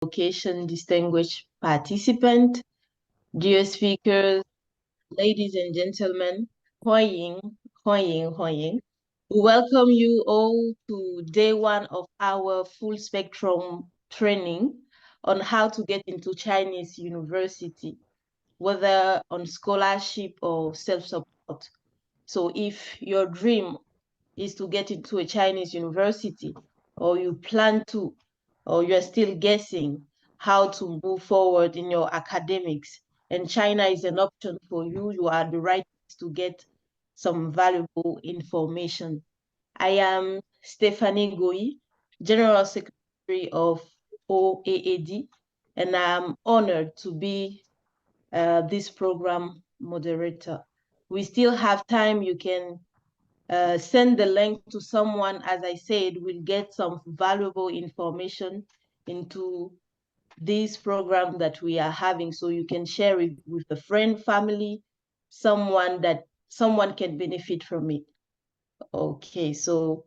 Occasion, distinguished participant, dear speakers, ladies and gentlemen, Hoying, Hoying. We welcome you all to day one of our full spectrum training on how to get into Chinese university, whether on scholarship or self-support. So if your dream is to get into a Chinese university, or you plan to, or you're still guessing how to move forward in your academics, and China is an option for you, you are the right place to get some valuable information. I am Stephanie Goyi, General Secretary of OAAD, and I'm honored to be this program moderator. We still have time. You can send the link to someone. As I said, we'll get some valuable information into this program that we are having, so you can share it with a friend, family, someone can benefit from it. Okay, so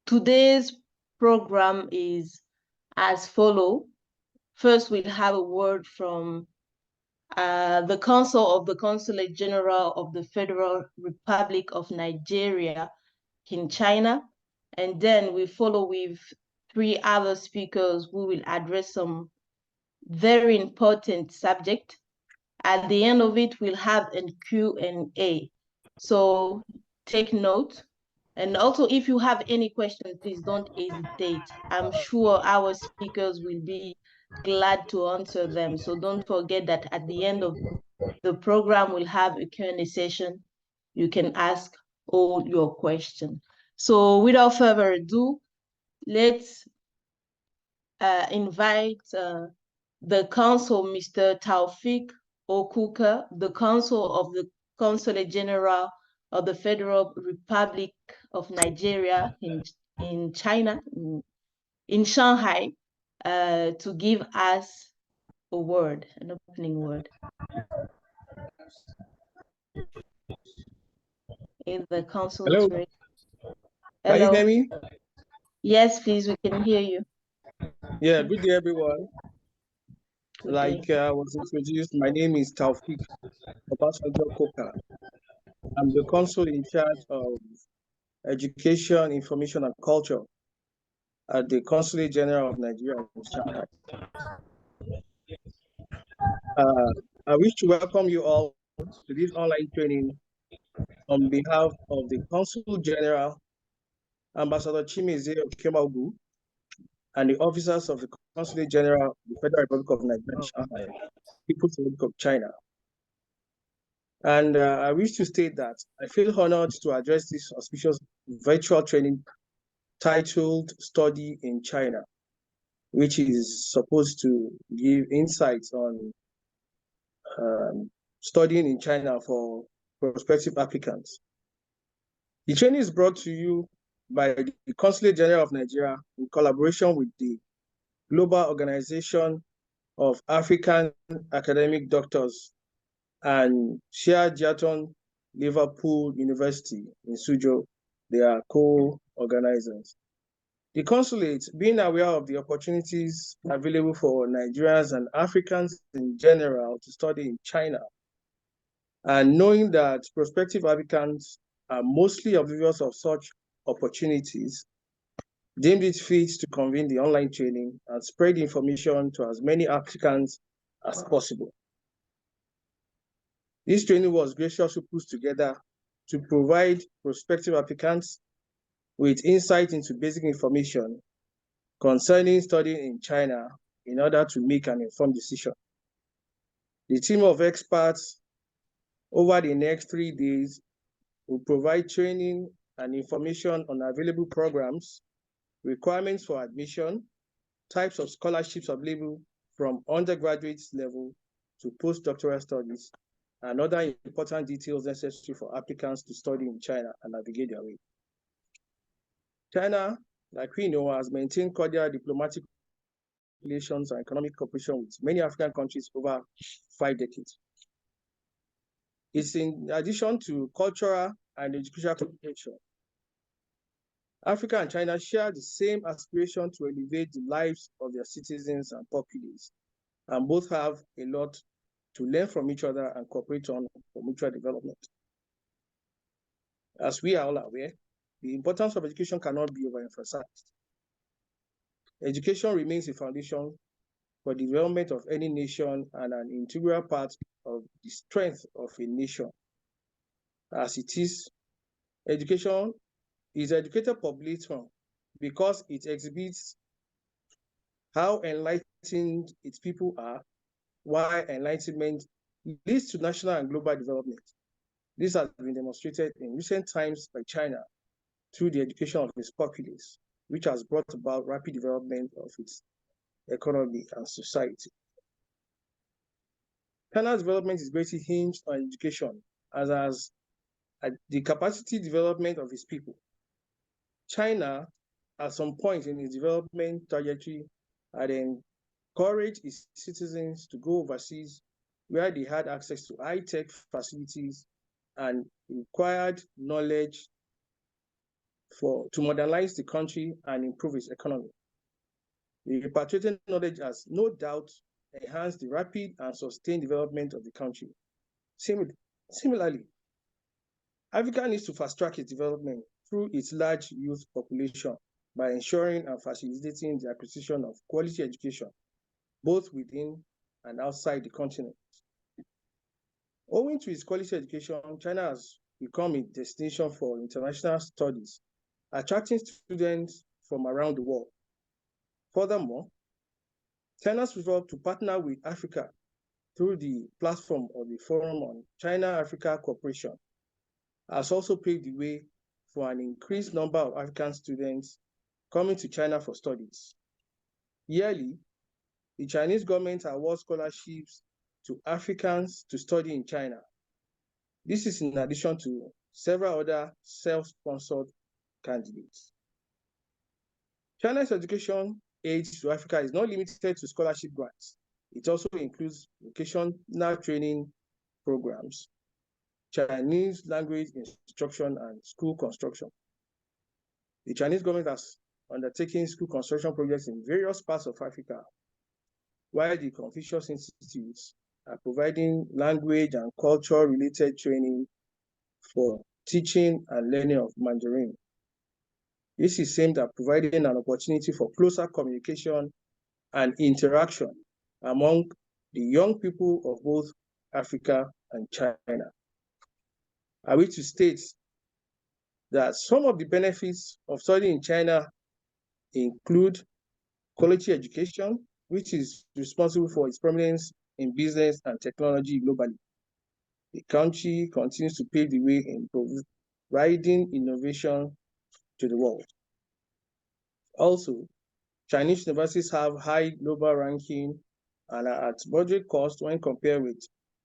today's program is as follow. First, we'll have a word from the Council of the Consulate General of the Federal Republic of Nigeria in China. And then we follow with three other speakers who will address some very important subject. At the end of it, we'll have a Q&A. So take note. And also, if you have any questions, please don't hesitate. I'm sure our speakers will be glad to answer them. So don't forget that at the end of the program, we'll have a Q&A session. You can ask all your questions. So without further ado, let's invite the Council, Mr. Taufik Okuka, the Council of the Consulate General of the Federal Republic of Nigeria in China, in Shanghai, to give us a word, an opening word. In the Council. Hello. Hello. Can you hear me? Yes, please, we can hear you. Yeah, good day, everyone. Like I was introduced, my name is Taufik Okuka. I'm the consul in charge of education, information, and culture at the Consulate General of Nigeria in Shanghai. I wish to welcome you all to this online training on behalf of the Consul General, Ambassador Chimezie Okemagwu, and the officers of the Consulate General of the Federal Republic of Nigeria in Shanghai, People's Republic of China. And I wish to state that I feel honored to address this auspicious virtual training titled Study in China, which is supposed to give insights on studying in China for prospective applicants. The training is brought to you by the Consulate General of Nigeria in collaboration with the Global Organization of African Academic Doctors and Shia Jaton Liverpool University in Suzhou. They are co-organizers. The consulate, being aware of the opportunities available for Nigerians and Africans in general to study in China, and knowing that prospective applicants are mostly oblivious of such opportunities, deemed it fit to convene the online training and spread information to as many applicants as possible. This training was graciously put together to provide prospective applicants with insight into basic information concerning studying in China in order to make an informed decision. The team of experts over the next 3 days will provide training and information on available programs, requirements for admission, types of scholarships available from undergraduate level to postdoctoral studies, and other important details necessary for applicants to study in China and navigate their way. China, like we know, has maintained cordial diplomatic relations and economic cooperation with many African countries over 5 decades. It's in addition to cultural and educational cooperation. Africa and China share the same aspiration to elevate the lives of their citizens and populace, and both have a lot to learn from each other and cooperate on for mutual development. As we are all aware, the importance of education cannot be overemphasized. Education remains a foundation for the development of any nation and an integral part of the strength of a nation. As it is, education is educated population because it exhibits how enlightened its people are, why enlightenment leads to national and global development. This has been demonstrated in recent times by China through the education of its populace, which has brought about rapid development of its economy and society. China's development is greatly hinged on education, as the capacity development of its people. China, at some point in its development trajectory, had encouraged its citizens to go overseas where they had access to high-tech facilities and required knowledge to modernize the country and improve its economy. The repatriated knowledge has no doubt enhanced the rapid and sustained development of the country. Similarly, Africa needs to fast-track its development through its large youth population by ensuring and facilitating the acquisition of quality education, both within and outside the continent. Owing to its quality education, China has become a destination for international studies, attracting students from around the world. Furthermore, China's resolve to partner with Africa through the platform of the Forum on China-Africa Cooperation has also paved the way for an increased number of African students coming to China for studies. Yearly, the Chinese government awards scholarships to Africans to study in China. This is in addition to several other self-sponsored candidates. China's education aid to Africa is not limited to scholarship grants. It also includes vocational training programs, Chinese language instruction, and school construction. The Chinese government has undertaken school construction projects in various parts of Africa, while the Confucius Institutes are providing language and culture-related training for teaching and learning of Mandarin. This is aimed at providing an opportunity for closer communication and interaction among the young people of both Africa and China. Are we to state that some of the benefits of studying in China include quality education, which is responsible for its prominence in business and technology globally. The country continues to pave the way in providing innovation to the world. Also, Chinese universities have high global ranking and are at moderate cost when compared with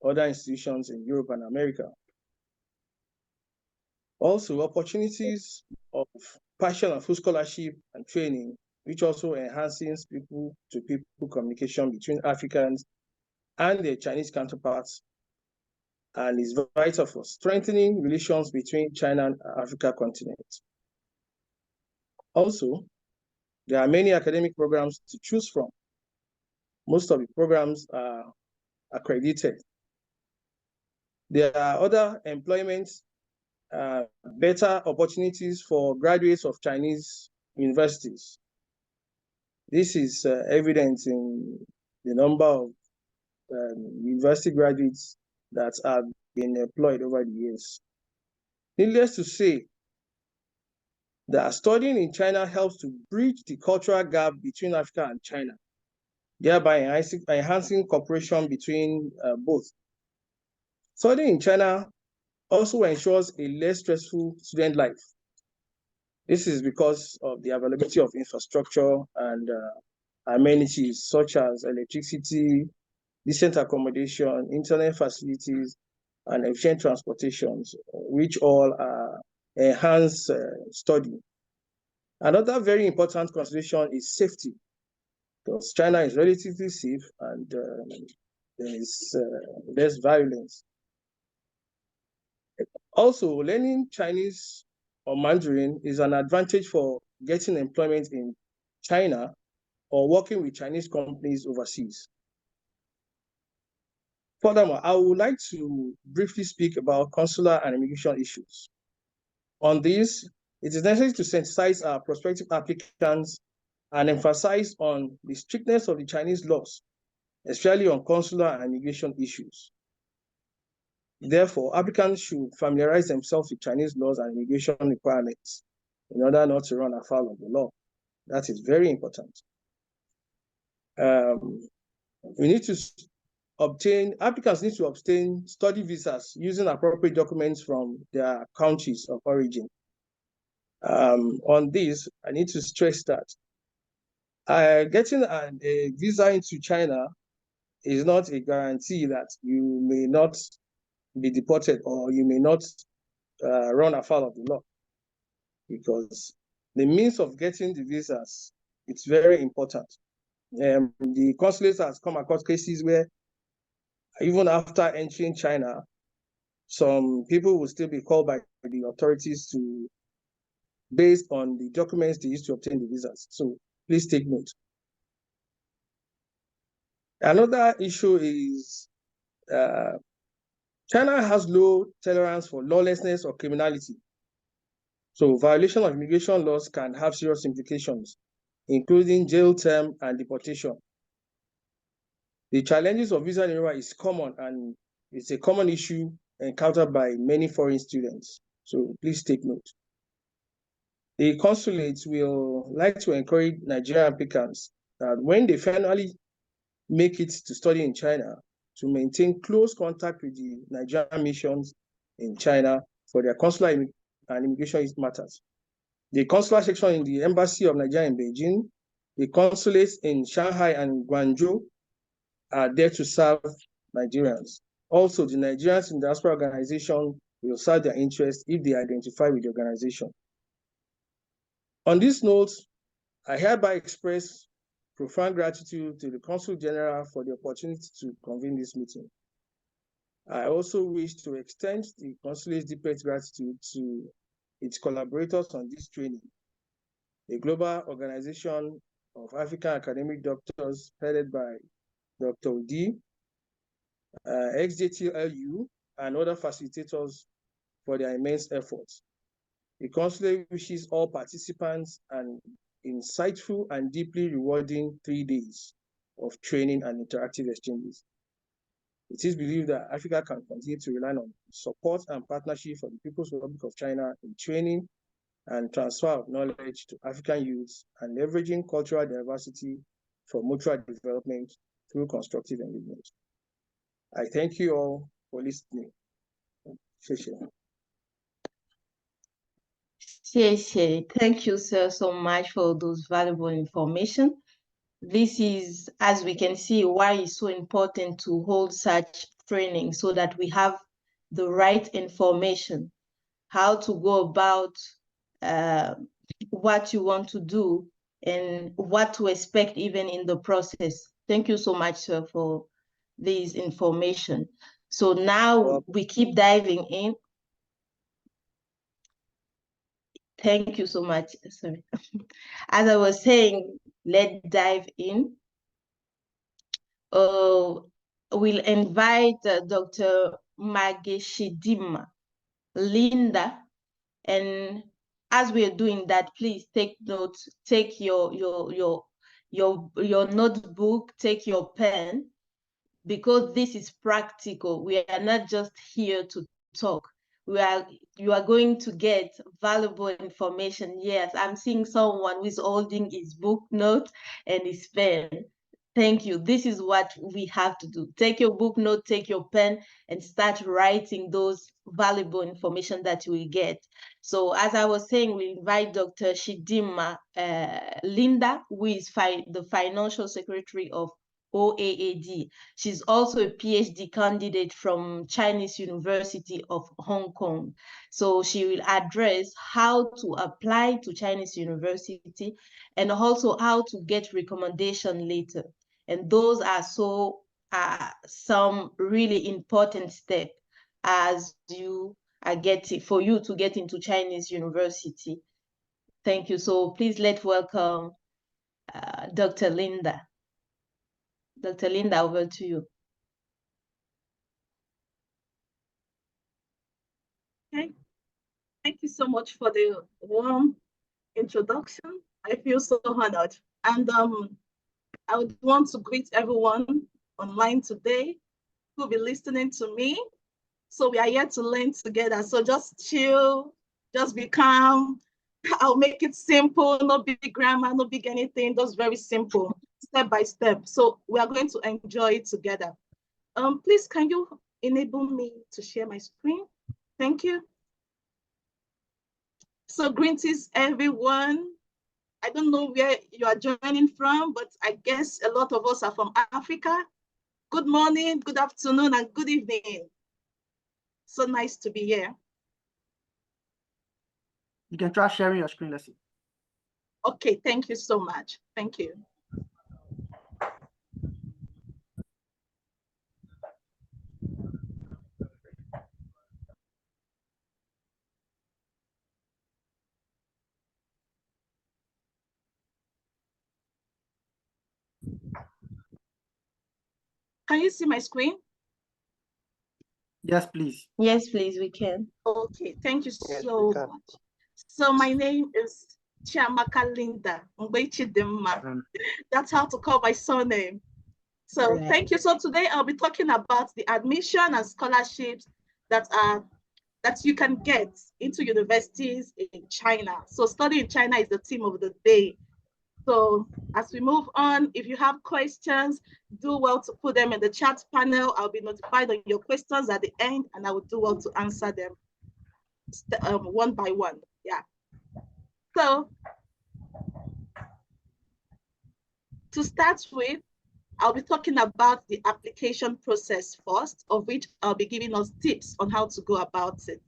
other institutions in Europe and America. Also, opportunities of partial and full scholarship and training, which also enhances people-to-people communication between Africans and their Chinese counterparts, and is vital for strengthening relations between China and Africa continent. Also, there are many academic programs to choose from. Most of the programs are accredited. There are other employment, better opportunities for graduates of Chinese universities. This is evident in the number of university graduates that have been employed over the years. Needless to say, that studying in China helps to bridge the cultural gap between Africa and China, thereby enhancing cooperation between both. Studying in China also ensures a less stressful student life. This is because of the availability of infrastructure and amenities such as electricity, decent accommodation, internet facilities, and efficient transportations, which all enhance study. Another very important consideration is safety, because China is relatively safe and there is less violence. Also, learning Chinese or Mandarin is an advantage for getting employment in China or working with Chinese companies overseas. Furthermore, I would like to briefly speak about consular and immigration issues. On this, it is necessary to sensitize our prospective applicants and emphasize on the strictness of the Chinese laws, especially on consular and immigration issues. Therefore, applicants should familiarize themselves with Chinese laws and immigration requirements in order not to run afoul of the law. That is very important. Applicants need to obtain study visas using appropriate documents from their countries of origin. On this, I need to stress that getting a visa into China is not a guarantee that you may not be deported or you may not run afoul of the law, because the means of getting the visas, it's very important. The consulate has come across cases where even after entering China, some people will still be called by the authorities based on the documents they used to obtain the visas. So please take note. Another issue is China has low tolerance for lawlessness or criminality. So violation of immigration laws can have serious implications, including jail term and deportation. The challenges of visa renewal is common, and it's a common issue encountered by many foreign students. So please take note. The consulates will like to encourage Nigerian applicants that when they finally make it to study in China, to maintain close contact with the Nigerian missions in China for their consular and immigration matters. The consular section in the Embassy of Nigeria in Beijing, the consulates in Shanghai and Guangzhou are there to serve Nigerians. Also, the Nigerians in the diaspora organization will serve their interests if they identify with the organization. On this note, I hereby express profound gratitude to the Consul General for the opportunity to convene this meeting. I also wish to extend the Consulate's deepest gratitude to its collaborators on this training, the Global Organization of African Academic Doctors headed by Dr. Udi, XJTLU, and other facilitators for their immense efforts. The Consulate wishes all participants an insightful and deeply rewarding 3 days of training and interactive exchanges. It is believed that Africa can continue to rely on support and partnership for the People's Republic of China in training and transfer of knowledge to African youths and leveraging cultural diversity for mutual development through constructive engagement. I thank you all for listening. Thank you, sir, so much for those valuable information. This is, as we can see, why it's so important to hold such training so that we have the right information, how to go about what you want to do and what to expect even in the process. Thank you so much, sir, for this information. So now we keep diving in. Thank you so much. Sorry. As I was saying, let's dive in. We'll invite Dr. Mageshidima Linda, and as we're doing that, please take notes. Take your notebook. Take your pen, because this is practical. We are not just here to talk. You are going to get valuable information. Yes, I'm seeing someone who's holding his book note and his pen. Thank you. This is what we have to do. Take your book note, take your pen, and start writing those valuable information that you will get. So as I was saying, we invite Dr. Shidima Linda, who is the Financial Secretary of OAAD. She's also a PhD candidate from Chinese University of Hong Kong. So she will address how to apply to Chinese University and also how to get recommendation later. And those are some really important steps as you for you to get into Chinese university. Thank you. So please let's welcome Dr. Linda. Dr. Linda, over to you. Okay. Thank you so much for the warm introduction. I feel so honored. And I would want to greet everyone online today who will be listening to me. So we are here to learn together. So just chill, just be calm. I'll make it simple, no big grammar, no big anything, just very simple, step by step. So we are going to enjoy it together. Please, can you enable me to share my screen? Thank you. So greetings, everyone. I don't know where you are joining from, but I guess a lot of us are from Africa. Good morning, good afternoon, and good evening. So nice to be here. You can try sharing your screen, let's see. Okay, thank you so much. Thank you. Can you see my screen? Yes, please. Yes, please, we can. Okay, thank you so much. So my name is Chiamaka Linda Ngwechidimma. That's how to call my surname. So thank you. So today I'll be talking about the admission and scholarships that you can get into universities in China. So study in China is the theme of the day. So as we move on, if you have questions, do well to put them in the chat panel. I'll be notified on your questions at the end, and I will do well to answer them one by one. Yeah. So to start with, I'll be talking about the application process first, of which I'll be giving us tips on how to go about it.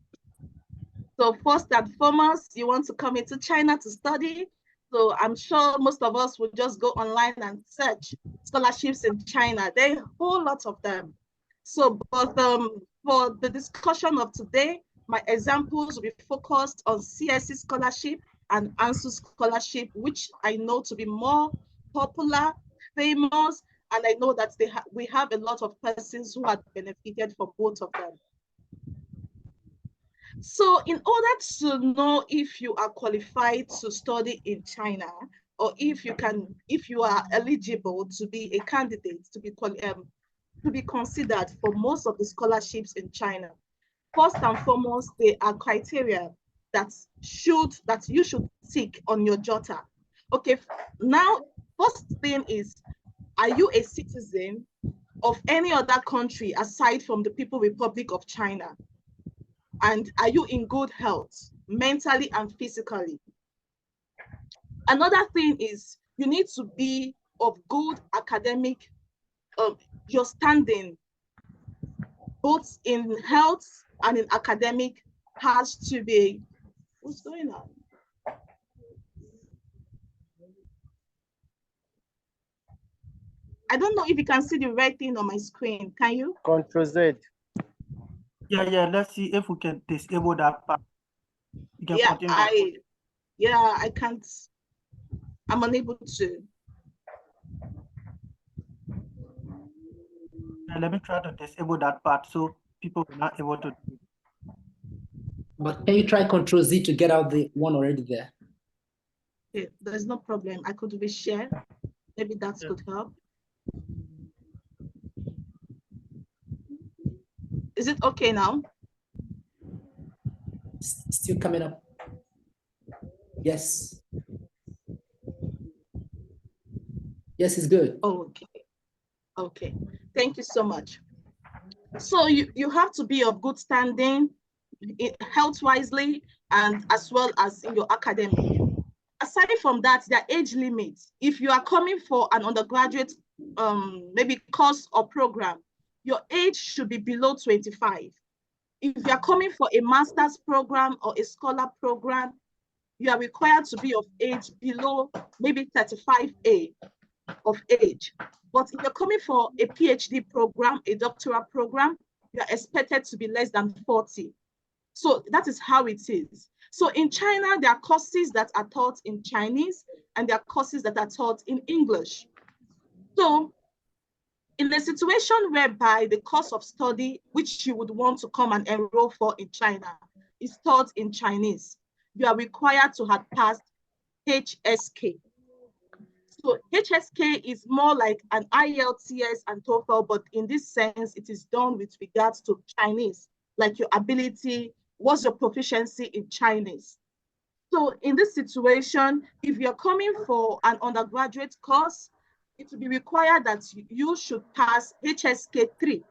So first and foremost, you want to come into China to study. So I'm sure most of us will just go online and search scholarships in China. There are a whole lot of them. So, but for the discussion of today, my examples will be focused on CSE scholarship and ANSU scholarship, which I know to be more popular, famous, and I know that we have a lot of persons who have benefited from both of them. So in order to know if you are qualified to study in China, or if you are eligible to be a candidate to be considered for most of the scholarships in China, first and foremost, there are criteria that you should tick on your JOTA. Okay, now first thing is, are you a citizen of any other country aside from the People's Republic of China? And are you in good health, mentally and physically? Another thing is, you need to be of good academic, your standing, both in health and in academic, has to be, what's going on? I don't know if you can see the red thing on my screen. Can you? Control Z. Yeah. Let's see if we can disable that part. You can continue. I can't. I'm unable to. Let me try to disable that part so people are not able to. But can you try Control Z to get out the one already there? Okay, there's no problem. I could reshare. Maybe that could help. Is it okay now? Still coming up. Yes. Yes, it's good. Okay. Thank you so much. So you have to be of good standing, health-wisely, and as well as in your academic. Aside from that, there are age limits. If you are coming for an undergraduate maybe course or program, your age should be below 25. If you are coming for a master's program or a scholar program, you are required to be of age below maybe 35A of age. But if you're coming for a PhD program, a doctoral program, you are expected to be less than 40. So that is how it is. So in China, there are courses that are taught in Chinese and there are courses that are taught in English. So in a situation whereby the course of study which you would want to come and enroll for in China is taught in Chinese, you are required to have passed HSK. So HSK is more like an IELTS and TOEFL, but in this sense, it is done with regards to Chinese, like your ability, what's your proficiency in Chinese. So in this situation, if you're coming for an undergraduate course, it will be required that you should pass HSK 3.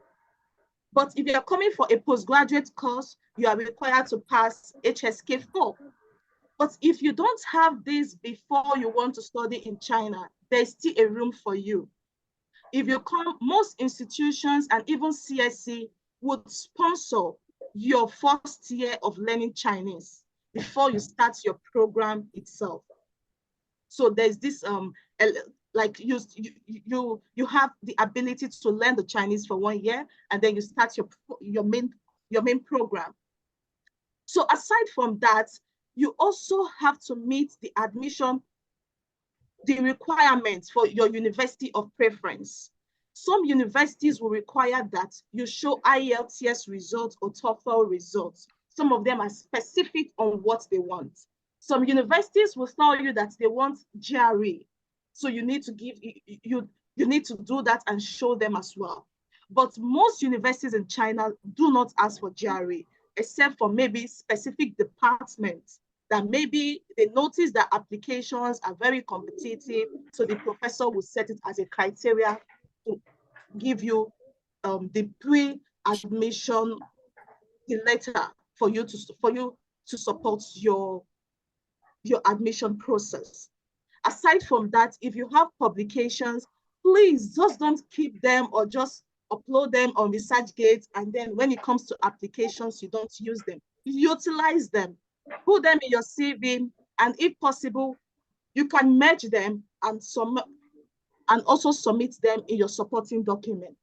But if you're coming for a postgraduate course, you are required to pass HSK 4. But if you don't have this before you want to study in China, there's still a room for you. If you come, most institutions and even CSC would sponsor your first year of learning Chinese before you start your program itself. So there's this like you have the ability to learn the Chinese for 1 year, and then you start your main program. So aside from that, you also have to meet the requirements for your university of preference. Some universities will require that you show IELTS results or TOEFL results. Some of them are specific on what they want. Some universities will tell you that they want GRE. So you need to you need to do that and show them as well. But most universities in China do not ask for GRE, except for maybe specific departments that maybe they notice that applications are very competitive, so the professor will set it as a criteria to give you the pre-admission letter for you to support your admission process. Aside from that, if you have publications, please just don't keep them or just upload them on ResearchGate, and then when it comes to applications, you don't use them. Utilize them. Put them in your CV, and if possible, you can merge them and also submit them in your supporting document.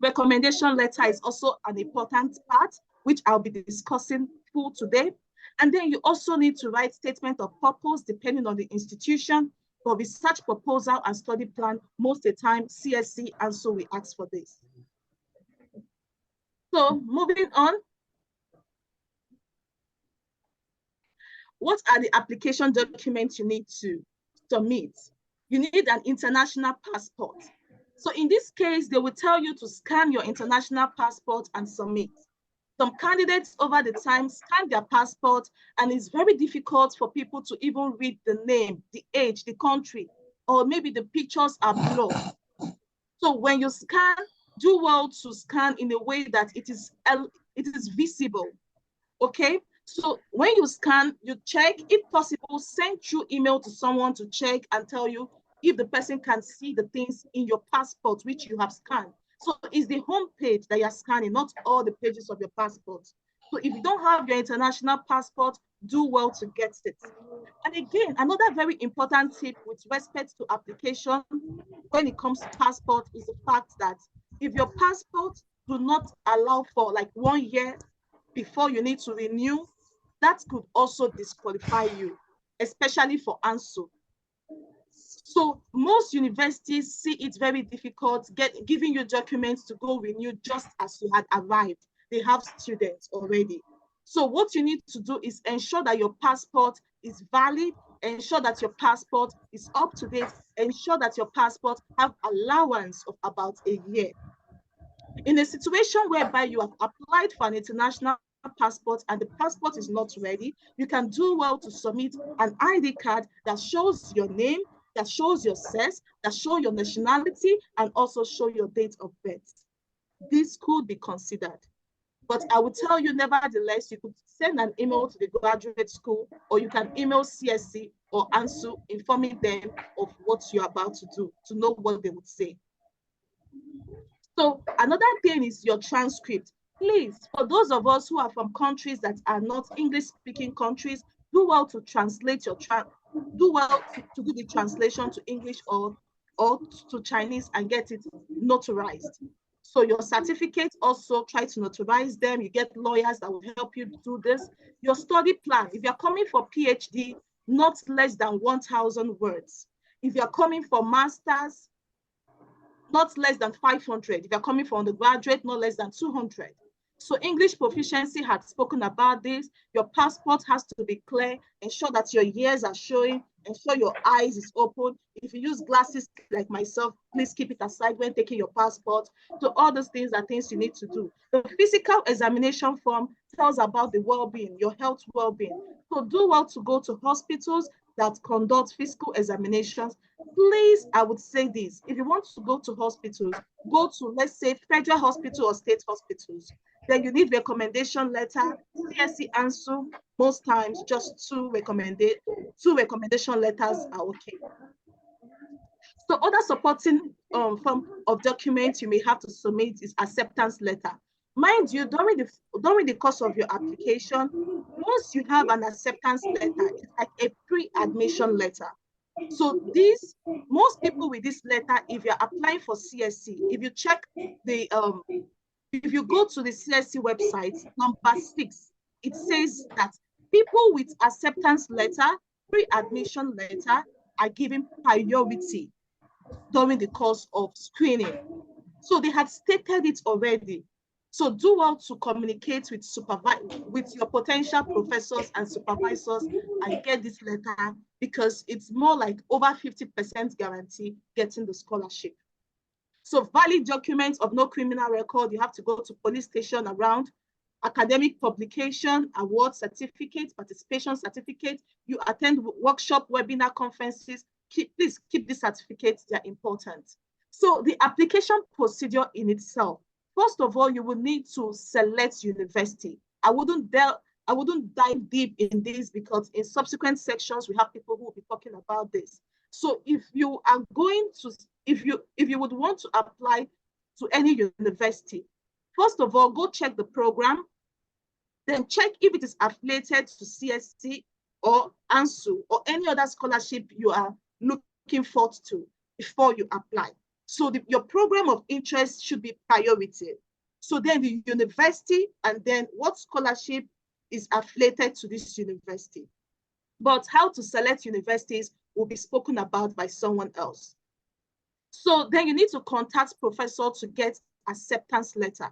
Recommendation letter is also an important part, which I'll be discussing full today. And then you also need to write statement of purpose depending on the institution. For research proposal and study plan, most of the time CSC, and so we ask for this. So moving on. What are the application documents you need to submit? You need an international passport. So in this case, they will tell you to scan your international passport and submit. Some candidates over the time scan their passport, and it's very difficult for people to even read the name, the age, the country, or maybe the pictures are blurred. So when you scan, do well to scan in a way that it is visible, okay? So when you scan, you check, if possible, send through email to someone to check and tell you if the person can see the things in your passport which you have scanned. So it's the home page that you're scanning, not all the pages of your passport. So if you don't have your international passport, do well to get it. And again, another very important tip with respect to application when it comes to passport is the fact that if your passport do not allow for like 1 year before you need to renew, that could also disqualify you, especially for ANSU. So most universities see it very difficult giving you documents to go renew just as you had arrived. They have students already. So what you need to do is ensure that your passport is valid, ensure that your passport is up to date, ensure that your passport have allowance of about a year. In a situation whereby you have applied for an international passport and the passport is not ready, you can do well to submit an ID card that shows your name, that shows your sex, that shows your nationality, and also show your date of birth. This could be considered. But I will tell you, nevertheless, you could send an email to the graduate school, or you can email CSC or ANSU informing them of what you're about to do, to know what they would say. So another thing is your transcript. Please, for those of us who are from countries that are not English-speaking countries, do well to translate to do the translation to English or to Chinese and get it notarized. So your certificates also, try to notarize them. You get lawyers that will help you do this. Your study plan, if you're coming for PhD, not less than 1,000 words. If you're coming for master's, not less than 500. If you're coming for undergraduate, not less than 200. So English proficiency had spoken about this. Your passport has to be clear. Ensure that your ears are showing. Ensure your eyes is open. If you use glasses like myself, please keep it aside when taking your passport. So all those things are things you need to do. The physical examination form tells about the well-being, your health well-being. So do well to go to hospitals that conduct physical examinations. Please, I would say this, if you want to go to hospitals, go to, let's say, federal hospital or state hospitals. Then you need recommendation letter, CSC answer, most times just two recommendation letters are okay. So other supporting form of documents you may have to submit is acceptance letter. Mind you, during the course of your application, once you have an acceptance letter, it's like a pre-admission letter. So this, most people with this letter, if you're applying for CSC, if you check the, if you go to the CSC website, number 6, it says that people with acceptance letter, pre-admission letter are given priority during the course of screening. So they had stated it already. So do well to communicate with your potential professors and supervisors and get this letter, because it's more like over 50% guarantee getting the scholarship. So valid documents of no criminal record, you have to go to police station around, academic publication, award certificate, participation certificate, you attend workshop, webinar, conferences, please keep these certificates, they're important. So the application procedure in itself, first of all, you will need to select university. I wouldn't dive deep in this because in subsequent sections, we have people who will be talking about this. So if you are going to, if you would want to apply to any university, first of all, go check the program, then check if it is affiliated to CSC or ANSU or any other scholarship you are looking forward to before you apply. So your program of interest should be priority. So then the university and then what scholarship is affiliated to this university. But how to select universities will be spoken about by someone else. So then you need to contact professor to get acceptance letter.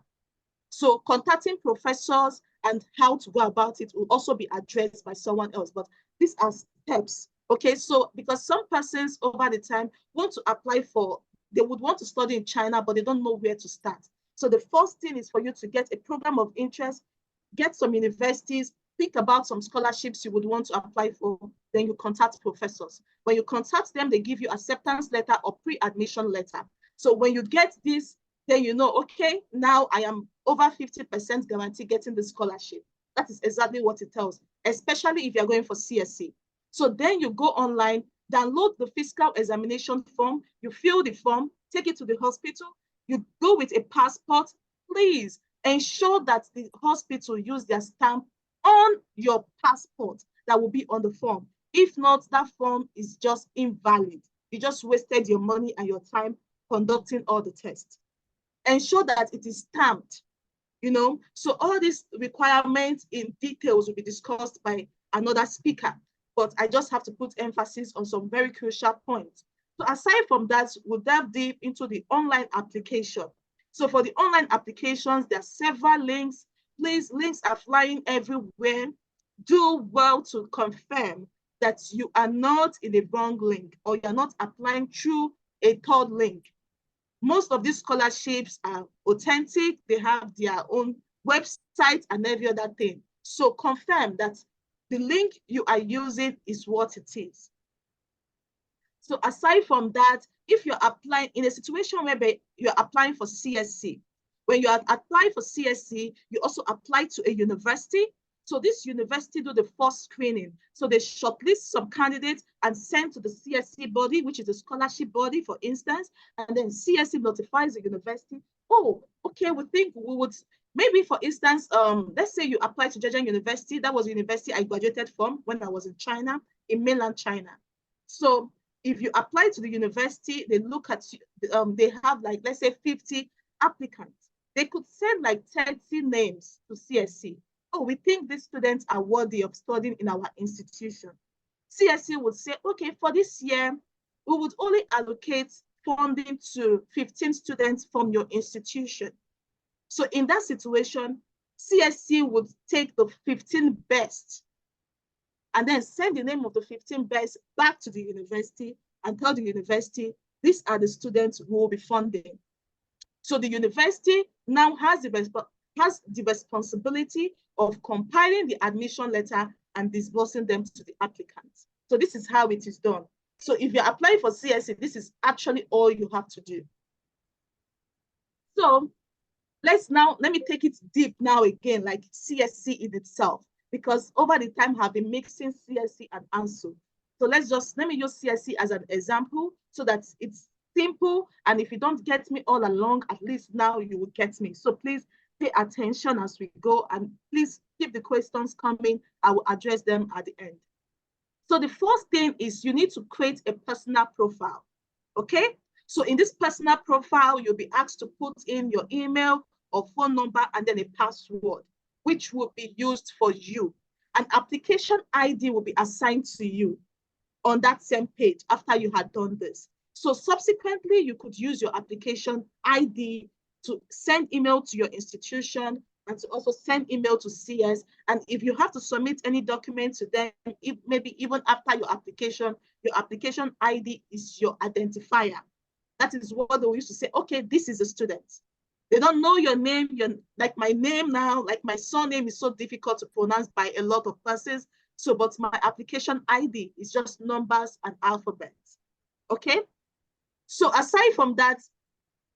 So contacting professors and how to go about it will also be addressed by someone else, but these are steps. Okay, so because some persons over the time want to apply for, they would want to study in China, but they don't know where to start. So the first thing is for you to get a program of interest, get some universities, think about some scholarships you would want to apply for, then you contact professors. When you contact them, they give you acceptance letter or pre-admission letter. So when you get this, then you know, okay, now I am over 50% guarantee getting the scholarship. That is exactly what it tells, especially if you're going for CSC. So then you go online, download the physical examination form, you fill the form, take it to the hospital, you go with a passport. Please ensure that the hospital use their stamp on your passport that will be on the form. If not, that form is just invalid. You just wasted your money and your time conducting all the tests. Ensure that it is stamped, you know. So all these requirements in details will be discussed by another speaker, but I just have to put emphasis on some very crucial points. So aside from that, we'll dive deep into the online application. So for the online applications, there are several links. Please, links are flying everywhere. Do well to confirm that you are not in a wrong link or you're not applying through a third link. Most of these scholarships are authentic. They have their own website and every other thing. So confirm that the link you are using is what it is. So aside from that, if you're applying in a situation where you're applying for CSC, when you are applying for CSC, you also apply to a university. So this university do the first screening. So they shortlist some candidates and send to the CSC body, which is the scholarship body, for instance, and then CSC notifies the university. Oh, okay, we think we would, maybe for instance, let's say you apply to Zhejiang University. That was the university I graduated from when I was in China, in mainland China. So if you apply to the university, they look at, they have like, let's say 50 applicants, they could send like 30 names to CSC. Oh, we think these students are worthy of studying in our institution. CSC would say, okay, for this year, we would only allocate funding to 15 students from your institution. So in that situation, CSC would take the 15 best and then send the name of the 15 best back to the university and tell the university, these are the students who will be funding. So the university now has the responsibility of compiling the admission letter and disbursing them to the applicants. So this is how it is done. So if you're applying for CSC, this is actually all you have to do. So let me take it deep now again, like CSC in itself, because over the time I've been mixing CSC and ANSU. So let me use CSC as an example so that it's simple. And if you don't get me all along, at least now you will get me. So please pay attention as we go, and please keep the questions coming. I will address them at the end. So the first thing is you need to create a personal profile, okay? So in this personal profile, you'll be asked to put in your email or phone number and then a password, which will be used for you. An application ID will be assigned to you on that same page after you had done this. So subsequently, you could use your application ID to send email to your institution and to also send email to CS. And if you have to submit any document to them, maybe even after your application ID is your identifier. That is what they used to say, okay, this is a student. They don't know your name, like my name now, like my surname is so difficult to pronounce by a lot of persons. So, but my application ID is just numbers and alphabets, okay? So aside from that,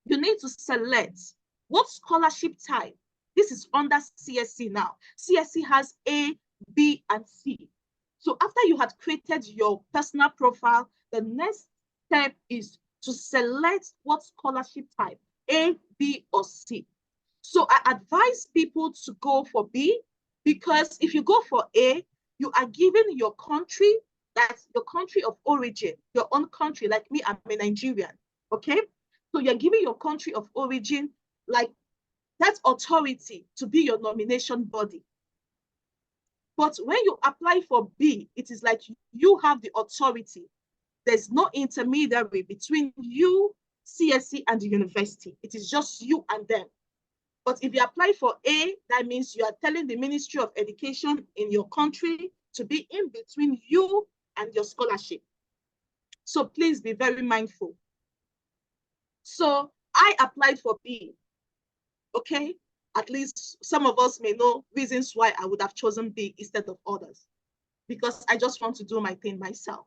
you need to select what scholarship type. This is under CSC now. CSC has A, B, and C. So after you had created your personal profile, the next step is to select what scholarship type, A, B, or C. So I advise people to go for B, because if you go for A, you are given your country, that's your country of origin, your own country. Like me, I'm a Nigerian, okay? So you're giving your country of origin, like that authority to be your nomination body. But when you apply for B, it is like you have the authority. There's no intermediary between you, CSC, and the university. It is just you and them. But if you apply for A, that means you are telling the Ministry of Education in your country to be in between you and your scholarship. So please be very mindful. So I applied for B, okay? At least some of us may know reasons why I would have chosen B instead of others, because I just want to do my thing myself.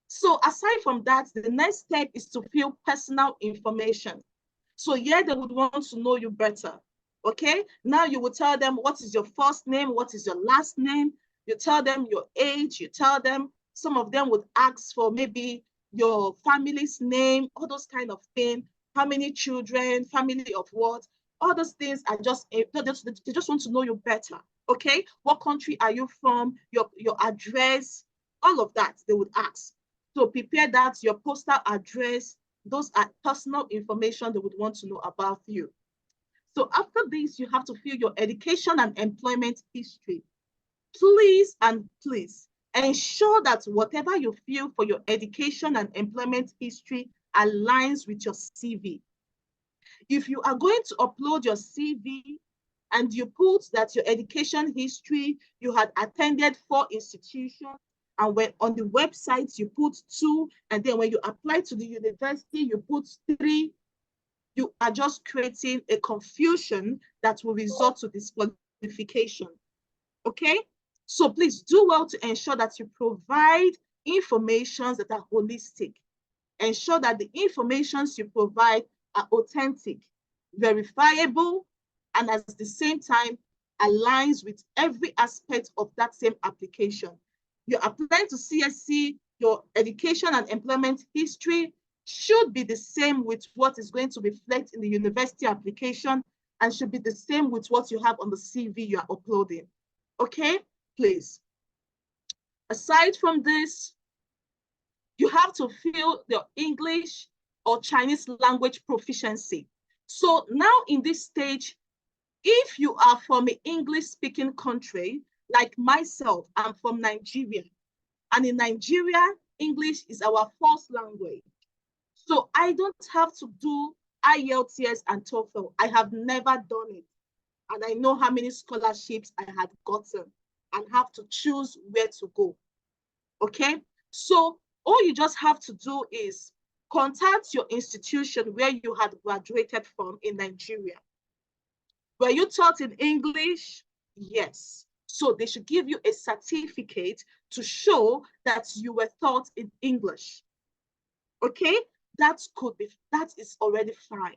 So aside from that, the next step is to fill personal information. So here they would want to know you better, okay? Now you will tell them what is your first name, what is your last name. You tell them your age, you tell them, some of them would ask for maybe your family's name, all those kind of things, how many children, family of what, all those things are just, they just want to know you better, okay? What country are you from, your address, all of that they would ask. So prepare that, your postal address, those are personal information they would want to know about you. So after this, you have to fill your education and employment history. Please ensure that whatever you fill for your education and employment history aligns with your CV. If you are going to upload your CV and you put that your education history, you had attended 4 institutions, and when on the website you put 2, and then when you apply to the university, you put 3, you are just creating a confusion that will result to disqualification, okay? So please do well to ensure that you provide information that are holistic. Ensure that the information you provide are authentic, verifiable, and at the same time aligns with every aspect of that same application. You're applying to CSC, your education and employment history should be the same with what is going to reflect in the university application, and should be the same with what you have on the CV you are uploading. Okay, please. Aside from this, you have to fill your English or Chinese language proficiency. So now in this stage, if you are from an English-speaking country, like myself, I'm from Nigeria. And in Nigeria, English is our first language. So I don't have to do IELTS and TOEFL. I have never done it. And I know how many scholarships I had gotten and have to choose where to go. Okay? So all you just have to do is contact your institution where you had graduated from in Nigeria. Were you taught in English? Yes. So they should give you a certificate to show that you were taught in English. Okay? That is already fine.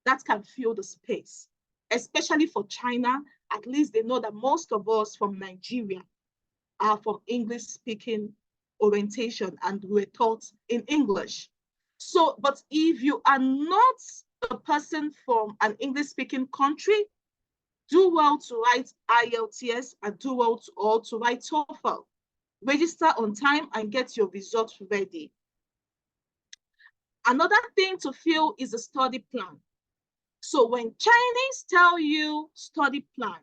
That can fill the space. Especially for China, at least they know that most of us from Nigeria are from English-speaking orientation and we're taught in English. So, but if you are not a person from an English-speaking country, do well to write IELTS and do well to write TOEFL. Register on time and get your results ready. Another thing to fill is a study plan. So when Chinese tell you study plan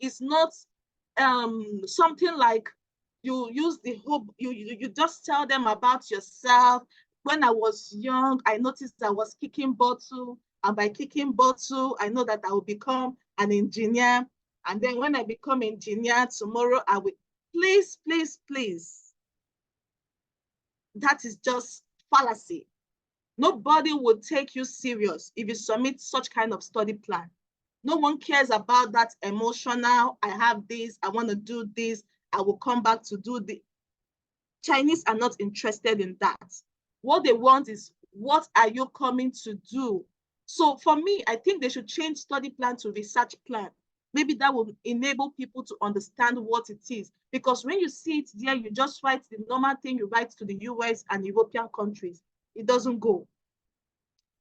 is not something like you use the hope, you just tell them about yourself. When I was young, I noticed I was kicking bottle, and by kicking bottle, I know that I will become an engineer. And then when I become engineer, tomorrow I will, please, please, please. That is just fallacy. Nobody would take you serious if you submit such kind of study plan. No one cares about that emotional, I have this, I want to do this, I will come back to do this. Chinese are not interested in that. What they want is, what are you coming to do? So for me, I think they should change study plan to research plan. Maybe that will enable people to understand what it is. Because when you see it there, you just write the normal thing you write to the US and European countries. It doesn't go.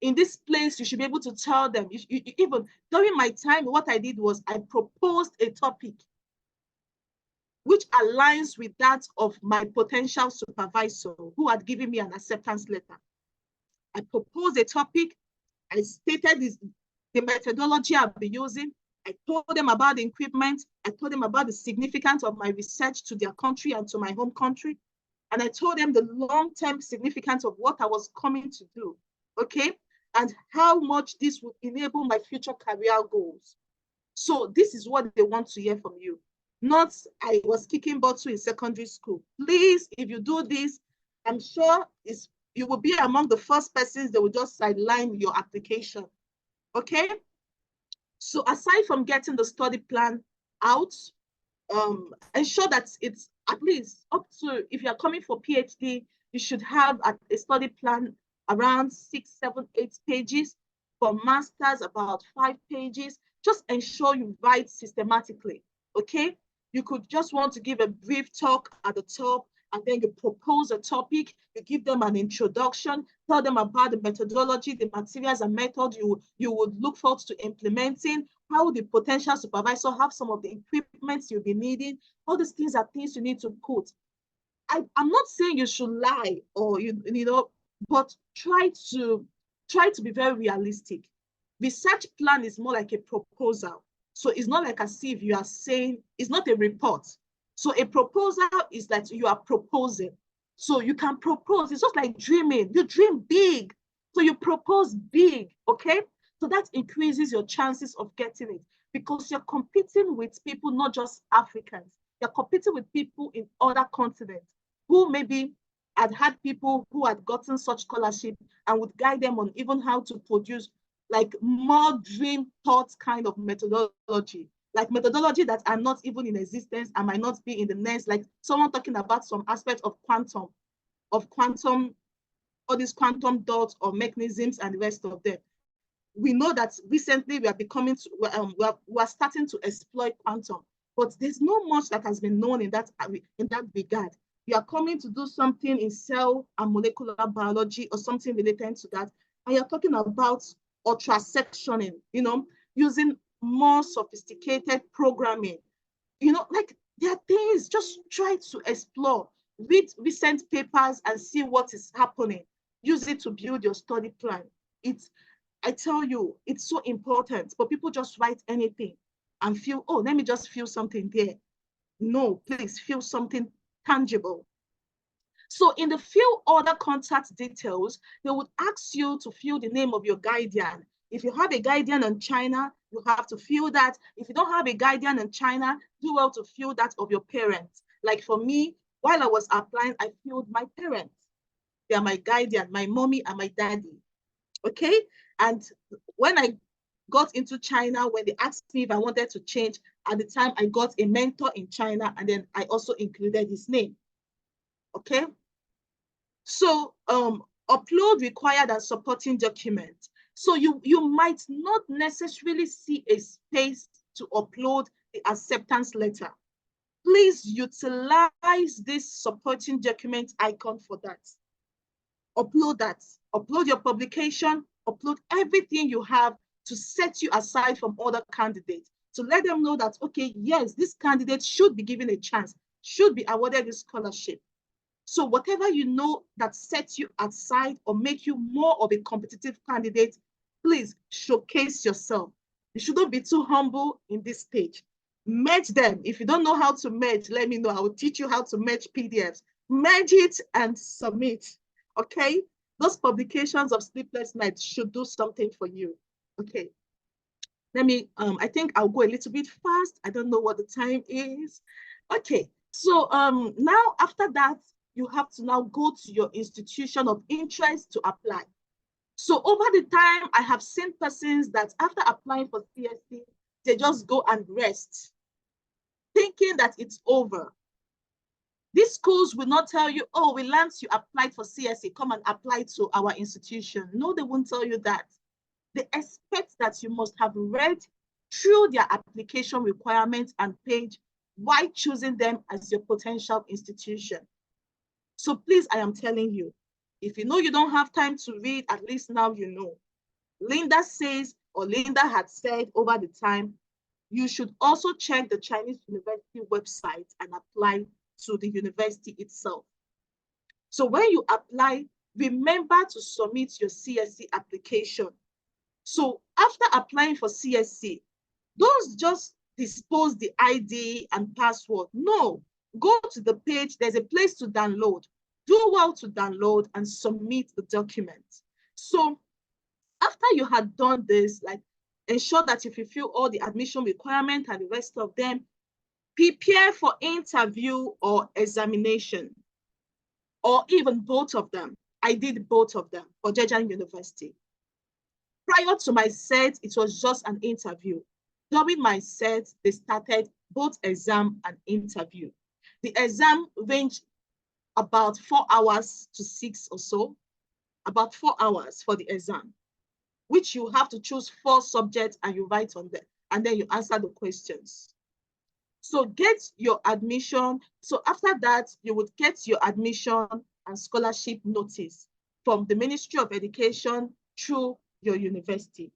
In this place, you should be able to tell them. Even during my time, what I did was I proposed a topic which aligns with that of my potential supervisor who had given me an acceptance letter. I proposed a topic. I stated the methodology I'll be using. I told them about the equipment. I told them about the significance of my research to their country and to my home country. And I told them the long-term significance of what I was coming to do, okay? And how much this would enable my future career goals. So this is what they want to hear from you. Not, I was kicking bottle in secondary school. Please, if you do this, I'm sure you will be among the first persons that will just sideline your application, okay? So aside from getting the study plan out, ensure that it's at least up to, if you're coming for PhD, you should have a study plan around 6, 7, 8 pages. For masters, about 5 pages. Just ensure you write systematically, okay? You could just want to give a brief talk at the top, and then you propose a topic, you give them an introduction, tell them about the methodology, the materials and methods you would look forward to implementing, how the potential supervisor have some of the equipment you'll be needing. All these things are things you need to put. I'm not saying you should lie or, but try to be very realistic. Research plan is more like a proposal. So it's not like as if you are saying, it's not a report. So a proposal is that you are proposing. So you can propose, it's just like dreaming. You dream big, so you propose big, okay? So that increases your chances of getting it because you're competing with people, not just Africans. You're competing with people in other continents who maybe had people who had gotten such scholarship and would guide them on even how to produce like more dream thought kind of methodology, like methodology that are not even in existence and might not be in the next, like someone talking about some aspect of quantum, all these quantum dots or mechanisms and the rest of them. We know that recently we are starting to exploit quantum, but there's not much that has been known in that regard. You are coming to do something in cell and molecular biology or something related to that, and you're talking about ultrasectioning, using more sophisticated programming. Like there are things, just try to explore, read recent papers and see what is happening. Use it to build your study plan. I tell you, it's so important, but people just write anything and feel, oh, let me just feel something there. No, please feel something tangible. So in the fill order contact details, they would ask you to fill the name of your guardian. If you have a guardian in China, you have to fill that. If you don't have a guardian in China, do well to fill that of your parents. Like for me, while I was applying, I filled my parents. They are my guardian, my mommy and my daddy. Okay? And when I got into China, when they asked me if I wanted to change, at the time I got a mentor in China, and then I also included his name. Okay? So upload required and supporting documents. So you might not necessarily see a space to upload the acceptance letter. Please utilize this supporting document icon for that. Upload that. Upload your publication, upload everything you have to set you aside from other candidates, to let them know that, okay, yes, this candidate should be given a chance, should be awarded this scholarship. So whatever you know that sets you aside or make you more of a competitive candidate, please showcase yourself. You shouldn't be too humble in this stage. Merge them. If you don't know how to merge, let me know. I will teach you how to merge PDFs. Merge it and submit, okay? Those publications of Sleepless Nights should do something for you, okay? Let me, I think I'll go a little bit fast. I don't know what the time is. Okay, so now after that, you have to now go to your institution of interest to apply. So over the time, I have seen persons that after applying for CSC, they just go and rest, thinking that it's over. These schools will not tell you, oh, we learned you applied for CSC, come and apply to our institution. No, they won't tell you that. They expect that you must have read through their application requirements and page while choosing them as your potential institution. So please, I am telling you, if you know you don't have time to read, at least now you know. Linda says, or Linda had said over the time, you should also check the Chinese university website and apply to the university itself. So when you apply, remember to submit your CSC application. So after applying for CSC, don't just dispose the ID and password. No, go to the page. There's a place to download. Do well to download and submit the document. So after you had done this, like ensure that you fulfill all the admission requirements and the rest of them, prepare for interview or examination, or even both of them. I did both of them for Zhejiang University. Prior to my set, it was just an interview. During my set, they started both exam and interview. The exam ranged about 4 hours to 6 or so, about 4 hours for the exam, which you have to choose 4 subjects and you write on them, and then you answer the questions. So get your admission. So after that, you would get your admission and scholarship notice from the Ministry of Education through your university.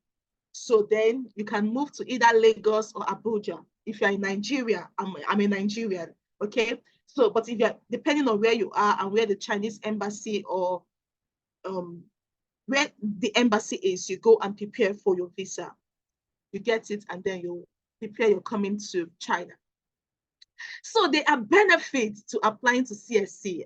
So then you can move to either Lagos or Abuja. If you're in Nigeria, I'm a Nigerian, okay? So, but if you're, depending on where you are and where the Chinese embassy or where the embassy is, you go and prepare for your visa. You get it, and then you prepare your coming to China. So there are benefits to applying to CSC.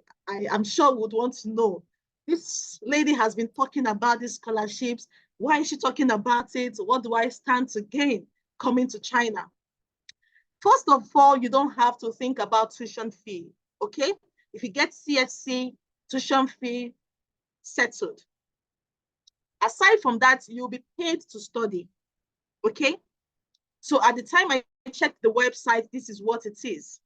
I'm sure would want to know. This lady has been talking about these scholarships. Why is she talking about it? What do I stand to gain coming to China? First of all, you don't have to think about tuition fee, okay? If you get CSC, tuition fee settled. Aside from that, you'll be paid to study, okay? So at the time I checked the website, this is what it is.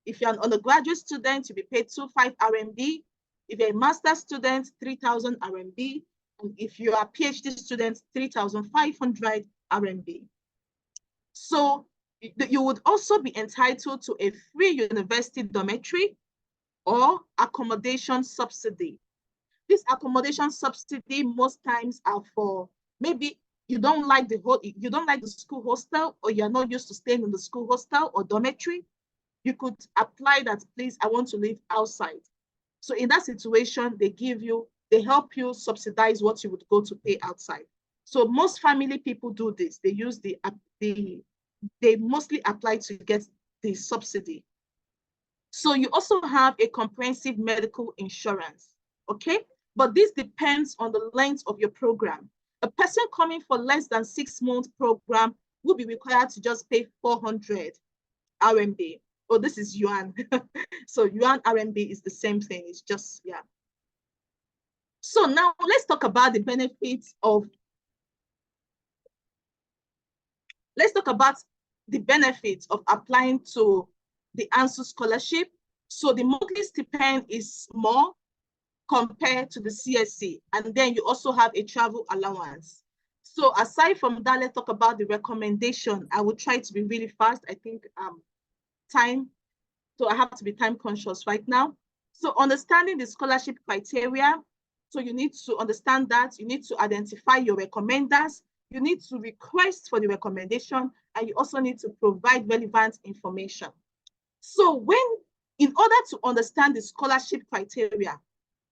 If you're an undergraduate student, you'll be paid 25 RMB. If you're a master's student, 3,000 RMB. And if you are a PhD student, 3,500 RMB. So you would also be entitled to a free university dormitory or accommodation subsidy. This accommodation subsidy most times are for maybe you don't like the school hostel, or you're not used to staying in the school hostel or dormitory. You could apply that, please, I want to live outside. So in that situation, they give you they help you subsidize what you would go to pay outside. So most family people do this. They use they mostly apply to get the subsidy. So you also have a comprehensive medical insurance, okay? But this depends on the length of your program. A person coming for less than 6 month program will be required to just pay 400 RMB. Oh, this is yuan. So yuan RMB is the same thing. It's just, yeah. So now let's talk about the benefits of, applying to the ANSU scholarship. So the monthly stipend is more compared to the CSC. And then you also have a travel allowance. So aside from that, let's talk about the recommendation. I will try to be really fast. I think so I have to be time conscious right now. So understanding the scholarship criteria. So you need to understand that. You need to identify your recommenders. You need to request for the recommendation, and you also need to provide relevant information. So in order to understand the scholarship criteria,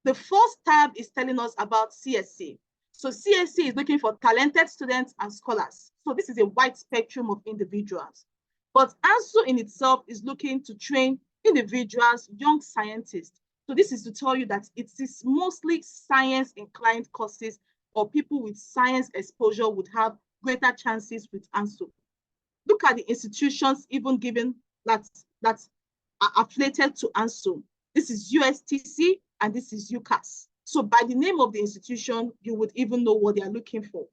the first tab is telling us about CSC. So CSC is looking for talented students and scholars. So this is a wide spectrum of individuals. But ANSU in itself is looking to train individuals, young scientists. So this is to tell you that it is mostly science-inclined courses, or people with science exposure would have greater chances with ANSU. Look at the institutions even given that are affiliated to ANSU. This is USTC and this is UCAS. So by the name of the institution, you would even know what they are looking for.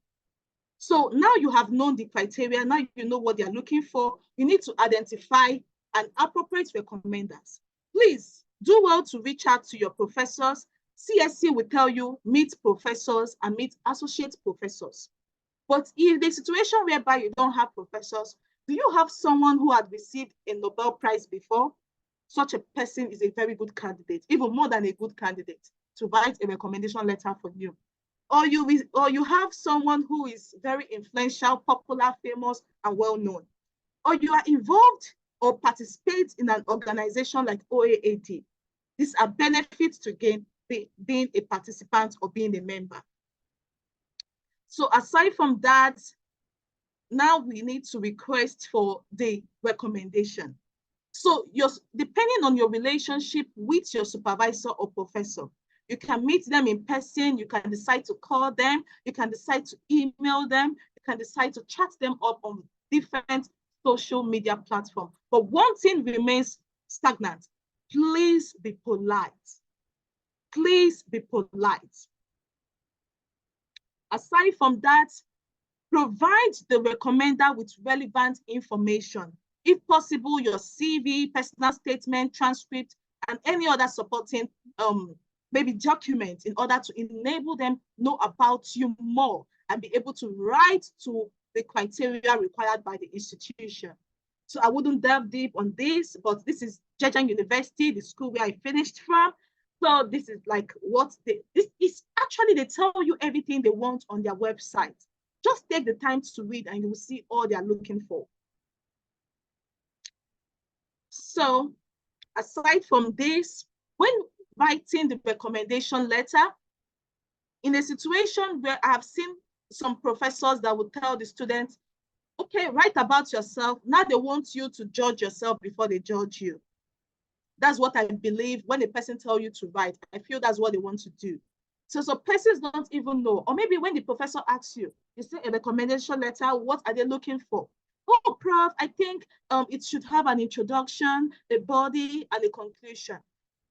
So now you have known the criteria, now you know what they are looking for. You need to identify an appropriate recommenders. Please do well to reach out to your professors. CSC will tell you meet professors and meet associate professors. But if the situation whereby you don't have professors, do you have someone who had received a Nobel Prize before? Such a person is a very good candidate, even more than a good candidate, to write a recommendation letter for you. Or you have someone who is very influential, popular, famous, and well-known. Or you are involved or participate in an organization like OAAD. These are benefits to gain being a participant or being a member. So aside from that, now we need to request for the recommendation. So depending on your relationship with your supervisor or professor, you can meet them in person, you can decide to call them, you can decide to email them, you can decide to chat them up on different social media platforms. But one thing remains stagnant. Please be polite. Please be polite. Aside from that, provide the recommender with relevant information. If possible, your CV, personal statement, transcript, and any other supporting maybe document, in order to enable them know about you more and be able to write to the criteria required by the institution. So I wouldn't delve deep on this, but this is Zhejiang University, the school where I finished from. So this is like this is actually, they tell you everything they want on their website. Just take the time to read and you will see all they are looking for. So aside from this, when writing the recommendation letter, in a situation where I have seen some professors that would tell the students, okay, write about yourself. Now they want you to judge yourself before they judge you. That's what I believe when a person tells you to write. I feel that's what they want to do. So persons don't even know. Or maybe when the professor asks you, you say a recommendation letter, what are they looking for? Oh, Prof, I think it should have an introduction, a body, and a conclusion.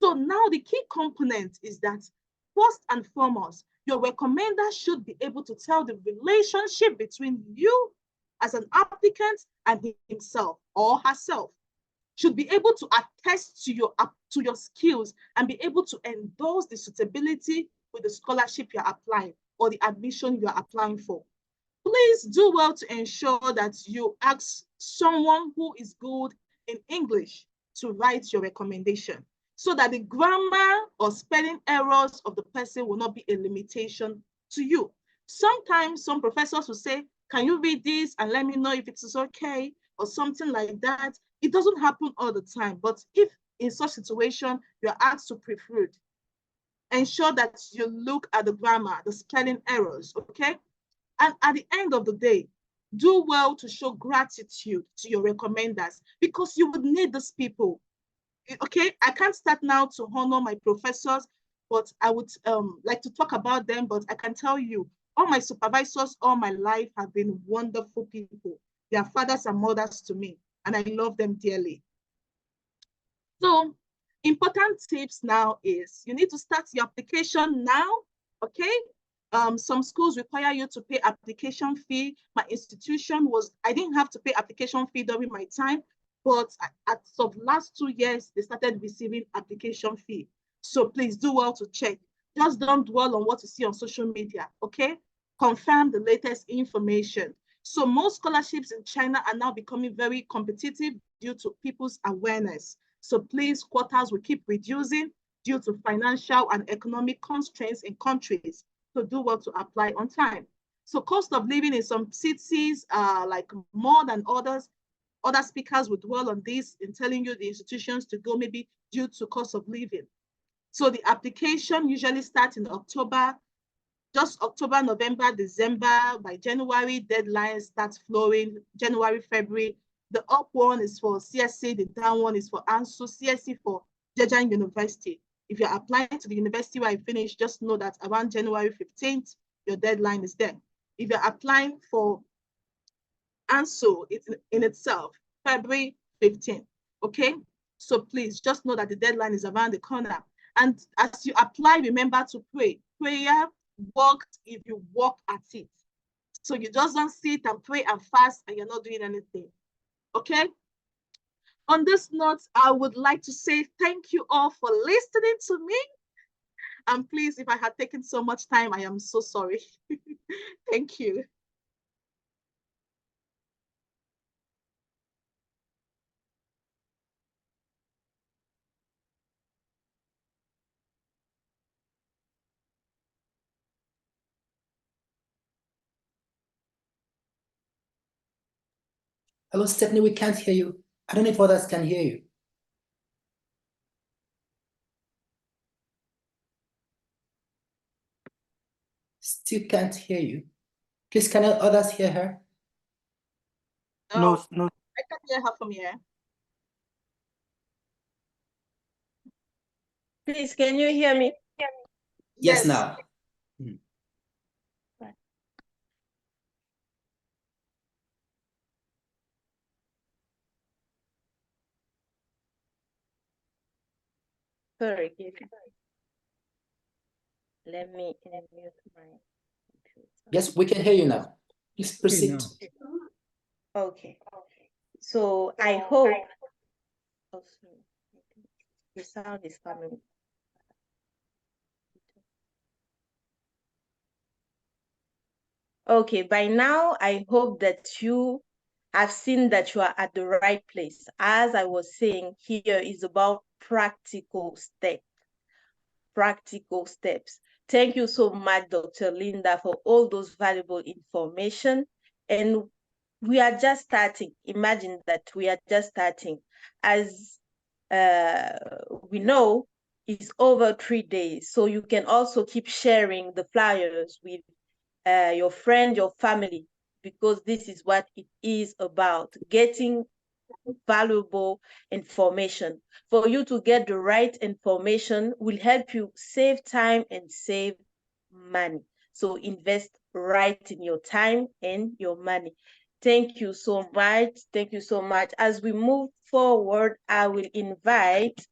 So now the key component is that first and foremost, your recommender should be able to tell the relationship between you as an applicant and himself or herself. Should be able to attest to your skills and be able to endorse the suitability with the scholarship you're applying or the admission you're applying for. Please do well to ensure that you ask someone who is good in English to write your recommendation, so that the grammar or spelling errors of the person will not be a limitation to you. Sometimes some professors will say, can you read this and let me know if it is okay, or something like that. It doesn't happen all the time, but if in such situation you're asked to proofread, ensure that you look at the grammar, the spelling errors, okay? And at the end of the day, do well to show gratitude to your recommenders, because you would need these people. Okay, I can't start now to honor my professors, but I would like to talk about them. But I can tell you, all my supervisors all my life have been wonderful people. They are fathers and mothers to me, and I love them dearly. So important tips now is you need to start your application now, okay? Some schools require you to pay application fee. My institution I didn't have to pay application fee during my time, but as of last 2 years, they started receiving application fee. So please do well to check. Just don't dwell on what you see on social media, okay? Confirm the latest information. So most scholarships in China are now becoming very competitive due to people's awareness. So please, quotas will keep reducing due to financial and economic constraints in countries. So do well to apply on time. So cost of living in some cities are like more than others. Other speakers would dwell on this in telling you the institutions to go, maybe due to cost of living. So the application usually starts in October, just October, November, December. By January, deadlines start flowing. January, February. The up one is for CSC, the down one is for ANSU, CSC for Zhejiang University. If you're applying to the university where I finished, just know that around January 15th, your deadline is there. If you're applying for ANSU, it's in itself, February 15th, okay? So please just know that the deadline is around the corner. And as you apply, remember to pray. Prayer works if you work at it. So you just don't sit and pray and fast and you're not doing anything, okay? On this note, I would like to say thank you all for listening to me. And please, if I had taken so much time, I am so sorry. Thank you. Hello, Stephanie, we can't hear you. I don't know if others can hear you. Still can't hear you. Please, can others hear her? No, Oh, no. I can hear her from here. Please, can you hear me? Yes, now. Sorry, let me unmute my computer. Yes, we can hear you now. Please proceed. Okay. So I hope the sound is coming. Okay, by now I hope that you have seen that you are at the right place. As I was saying, here is about practical steps. Practical steps. Thank you so much, Dr. Linda, for all those valuable information. And we are just starting. Imagine that we are just starting. As we know, it's over 3 days. So you can also keep sharing the flyers with your friend, your family, because this is what it is about, getting valuable information. For you to get the right information will help you save time and save money. So invest right in your time and your money. Thank you so much. Thank you so much. As we move forward, I will invite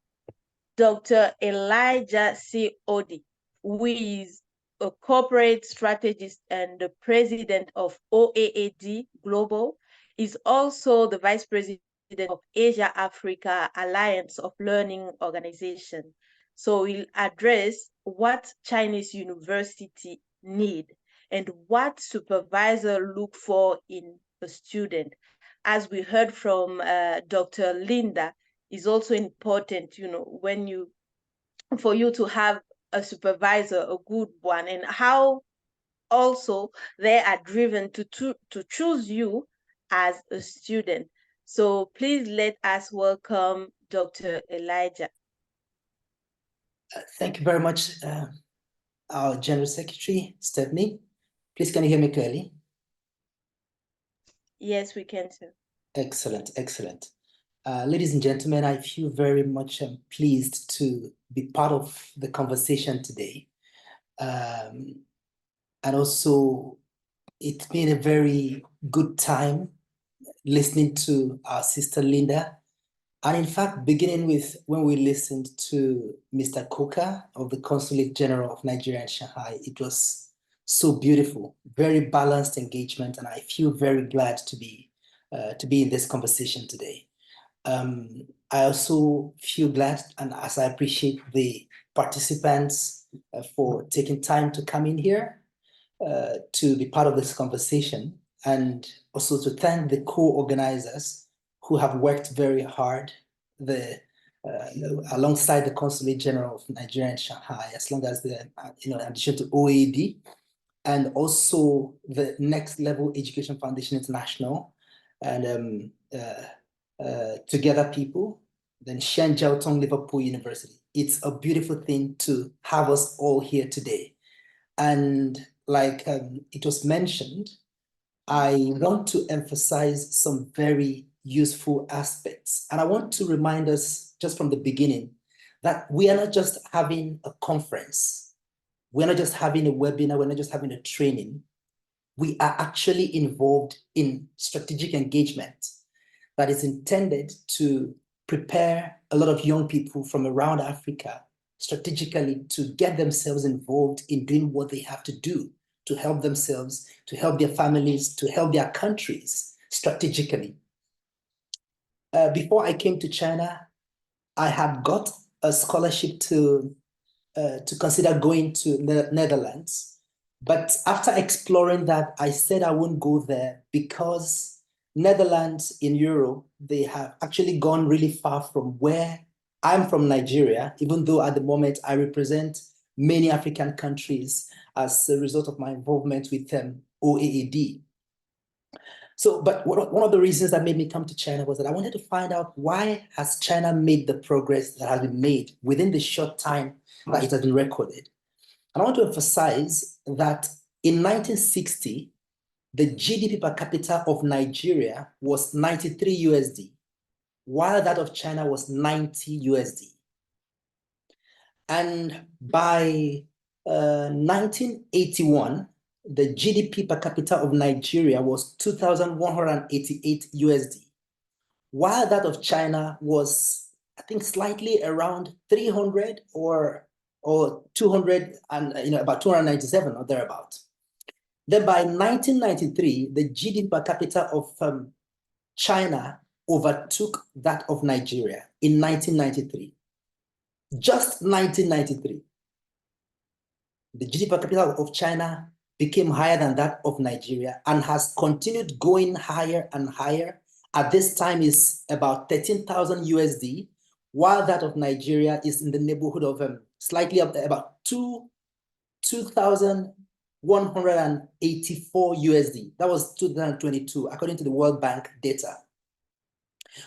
Dr. Elijah C. Odi, who is a corporate strategist and the president of OAAD Global. Is also the vice president of Asia Africa Alliance of Learning Organization. So we'll address what Chinese university need and what supervisor look for in a student. As we heard from Dr. Linda, is also important, when for you to have a supervisor, a good one, and how also they are driven to choose you as a student. So please let us welcome Dr. Elijah. Thank you very much, our General Secretary, Stephanie. Please, can you hear me clearly? Yes, we can too. Excellent, excellent. Ladies and gentlemen, I feel very much pleased to be part of the conversation today. And also, it's been a very good time listening to our sister Linda. And in fact, beginning with when we listened to Mr. Koka of the Consulate General of Nigeria in Shanghai, it was so beautiful, very balanced engagement, and I feel very glad to be in this conversation today. I also feel glad, and as I appreciate the participants for taking time to come in here to be part of this conversation, and also to thank the co-organizers who have worked very hard alongside the Consulate General of Nigeria in Shanghai, as long as the in addition to OAD, and also the Next Level Education Foundation International, and Together People, then Shen Jiaotong Liverpool University. It's a beautiful thing to have us all here today. And like it was mentioned, I want to emphasize some very useful aspects. And I want to remind us just from the beginning that we are not just having a conference. We're not just having a webinar. We're not just having a training. We are actually involved in strategic engagement that is intended to prepare a lot of young people from around Africa strategically to get themselves involved in doing what they have to do to help themselves, to help their families, to help their countries strategically. Before I came to China, I had got a scholarship to consider going to the Netherlands. But after exploring that, I said I wouldn't go there because Netherlands in Europe, they have actually gone really far from where I'm from, Nigeria, even though at the moment I represent many African countries as a result of my involvement with OAAD. So, but one of the reasons that made me come to China was that I wanted to find out why has China made the progress that has been made within the short time that it has been recorded. And I want to emphasize that in 1960, the GDP per capita of Nigeria was 93 USD, while that of China was 90 USD. And by 1981, the GDP per capita of Nigeria was 2,188 USD, while that of China was, I think, slightly around 300 or 200 and about 297 or thereabout. Then by 1993, the GDP per capita of China overtook that of Nigeria in 1993. Just 1993. The GDP per capita of China became higher than that of Nigeria and has continued going higher and higher. At this time is about 13,000 USD, while that of Nigeria is in the neighborhood of slightly up about 2,184 USD. That was 2022, according to the World Bank data.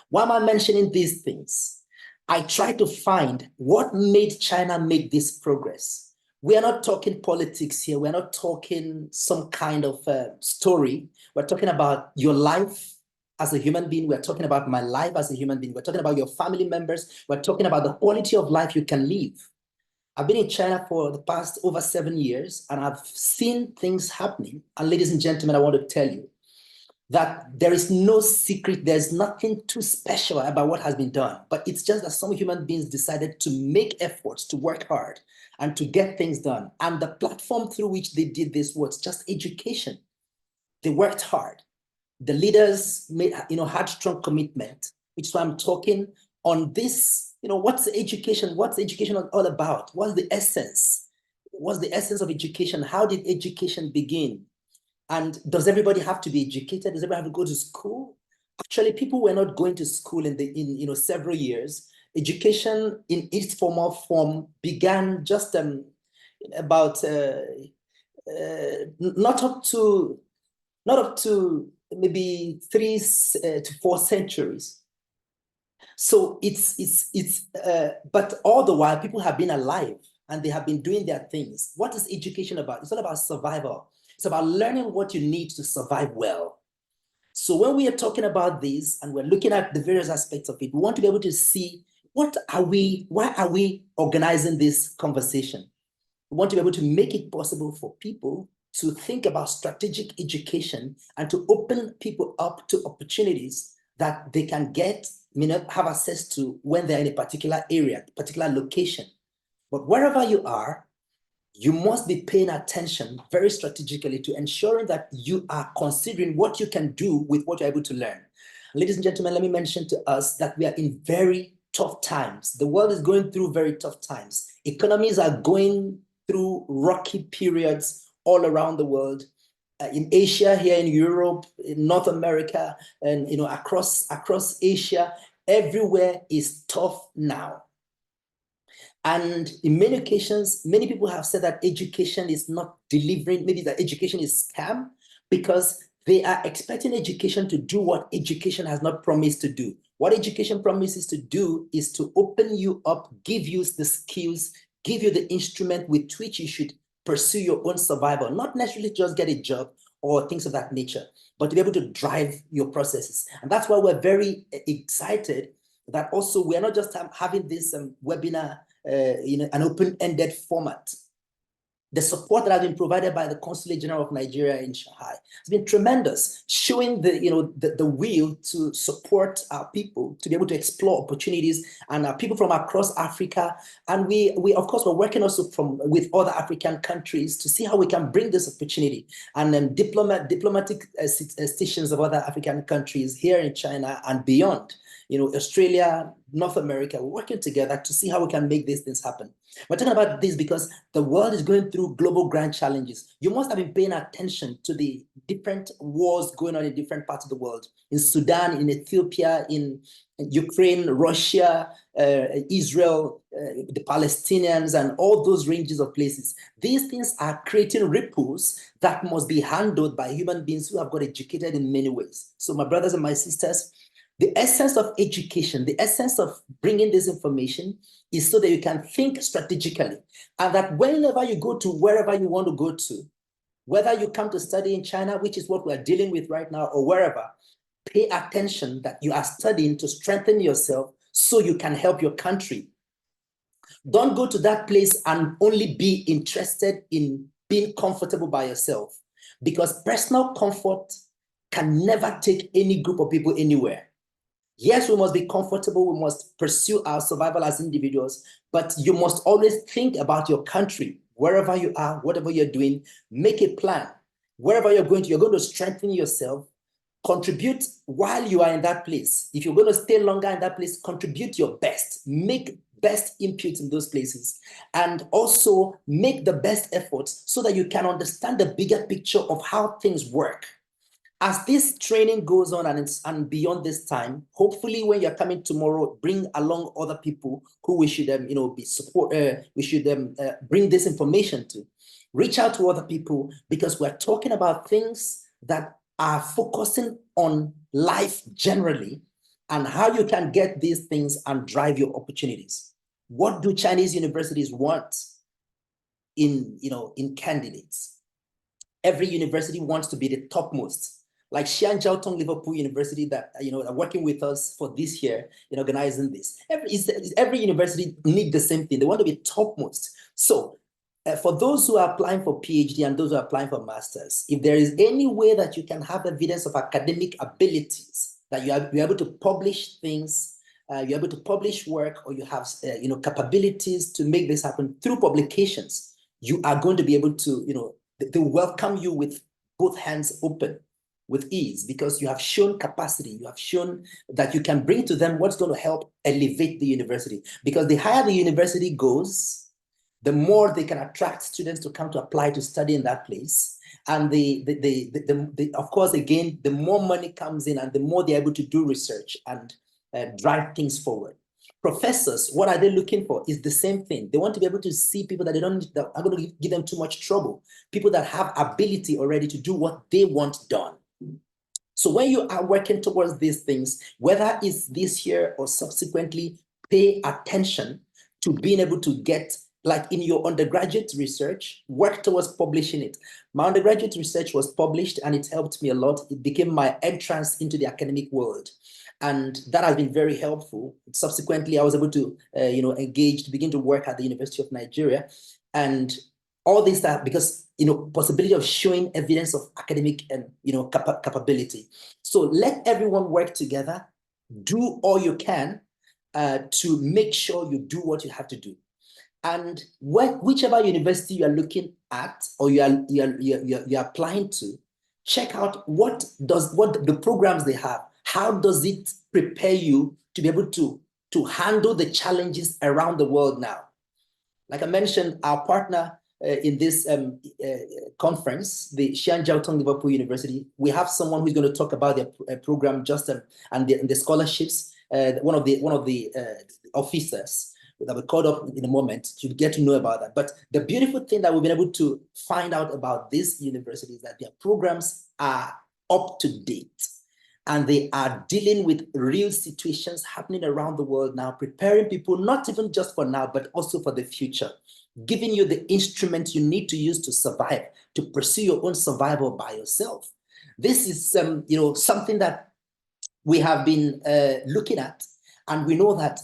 Why am I mentioning these things? I try to find what made China make this progress. We are not talking politics here. We're not talking some kind of story. We're talking about your life as a human being. We're talking about my life as a human being. We're talking about your family members. We're talking about the quality of life you can live. I've been in China for the past over 7 years, and I've seen things happening. And ladies and gentlemen, I want to tell you that there is no secret, there's nothing too special about what has been done, but it's just that some human beings decided to make efforts, to work hard, and to get things done. And the platform through which they did this was just education. They worked hard. The leaders made, had strong commitment, which is why I'm talking on this, what's education? What's education all about? What's the essence? What's the essence of education? How did education begin? And does everybody have to be educated? Does everybody have to go to school? Actually, people were not going to school in several years. Education in its formal form began just about not up to maybe 3 to 4 centuries. So but all the while, people have been alive and they have been doing their things. What is education about? It's all about survival. It's about learning what you need to survive well. So when we are talking about this and we're looking at the various aspects of it, we want to be able to see why are we organizing this conversation? We want to be able to make it possible for people to think about strategic education and to open people up to opportunities that they can get, have access to when they're in a particular area, particular location. But wherever you are, you must be paying attention very strategically to ensuring that you are considering what you can do with what you're able to learn. Ladies and gentlemen, let me mention to us that we are in very tough times. The world is going through very tough times. Economies are going through rocky periods all around the world. In Asia, here in Europe, in North America, and across Asia, everywhere is tough now. And in many occasions, many people have said that education is not delivering, maybe that education is scam, because they are expecting education to do what education has not promised to do. What education promises to do is to open you up, give you the skills, give you the instrument with which you should pursue your own survival, not necessarily just get a job or things of that nature, but to be able to drive your processes. And that's why we're very excited that also we're not just having this webinar in an open-ended format. The support that has been provided by the Consulate General of Nigeria in Shanghai has been tremendous, showing the will to support our people to be able to explore opportunities, and our people from across Africa. And we of course, we're working also with other African countries to see how we can bring this opportunity, and then diplomatic stations of other African countries here in China and beyond. Australia, North America, we're working together to see how we can make these things happen. We're talking about this because the world is going through global grand challenges. You must have been paying attention to the different wars going on in different parts of the world. In Sudan, in Ethiopia, in Ukraine, Russia, Israel, the Palestinians, and all those ranges of places. These things are creating ripples that must be handled by human beings who have got educated in many ways. So my brothers and my sisters, the essence of education, the essence of bringing this information is so that you can think strategically, and that whenever you go to wherever you want to go to, whether you come to study in China, which is what we're dealing with right now, or wherever, pay attention that you are studying to strengthen yourself so you can help your country. Don't go to that place and only be interested in being comfortable by yourself, because personal comfort can never take any group of people anywhere. Yes, we must be comfortable, we must pursue our survival as individuals, but you must always think about your country. Wherever you are, whatever you're doing, make a plan. Wherever you're going to strengthen yourself, contribute while you are in that place. If you're going to stay longer in that place, contribute your best, make best inputs in those places, and also make the best efforts so that you can understand the bigger picture of how things work. As this training goes on and beyond this time, hopefully when you're coming tomorrow, bring along other people who we should bring this information to. Reach out to other people, because we're talking about things that are focusing on life generally and how you can get these things and drive your opportunities. What do Chinese universities want in candidates? Every university wants to be the topmost. Like Xi'an Jiaotong Liverpool University that are working with us for this year in organizing this. Every university needs the same thing. They want to be topmost. So for those who are applying for PhD and those who are applying for masters, if there is any way that you can have evidence of academic abilities, that you're able to publish things, you're able to publish work, or you have capabilities to make this happen through publications, you are going to be able to, they welcome you with both hands open, with ease, because you have shown capacity, you have shown that you can bring to them what's going to help elevate the university. Because the higher the university goes, the more they can attract students to come to apply to study in that place. And of course, again, the more money comes in and the more they're able to do research and drive things forward. Professors, what are they looking for? Is the same thing. They want to be able to see people that that are going to give them too much trouble. People that have ability already to do what they want done. So when you are working towards these things, whether it's this year or subsequently, pay attention to being able to get, like in your undergraduate research, work towards publishing it. My undergraduate research was published and it helped me a lot. It became my entrance into the academic world. And that has been very helpful. Subsequently, I was able to, begin to work at the University of Nigeria. And all this that because, possibility of showing evidence of academic and, capability. So let everyone work together, do all you can to make sure you do what you have to do. And whichever university you are looking at or you're applying to, check out what the programs they have. How does it prepare you to be able to handle the challenges around the world now? Like I mentioned, our partner in this conference, the Xi'an Jiaotong Liverpool University, we have someone who's going to talk about their program and the scholarships. One of the officers that we called up in a moment to get to know about that. But the beautiful thing that we've been able to find out about this university is that their programs are up to date and they are dealing with real situations happening around the world now, preparing people not even just for now, but also for the future, giving you the instruments you need to use to survive, to pursue your own survival by yourself. This is something that we have been looking at, and we know that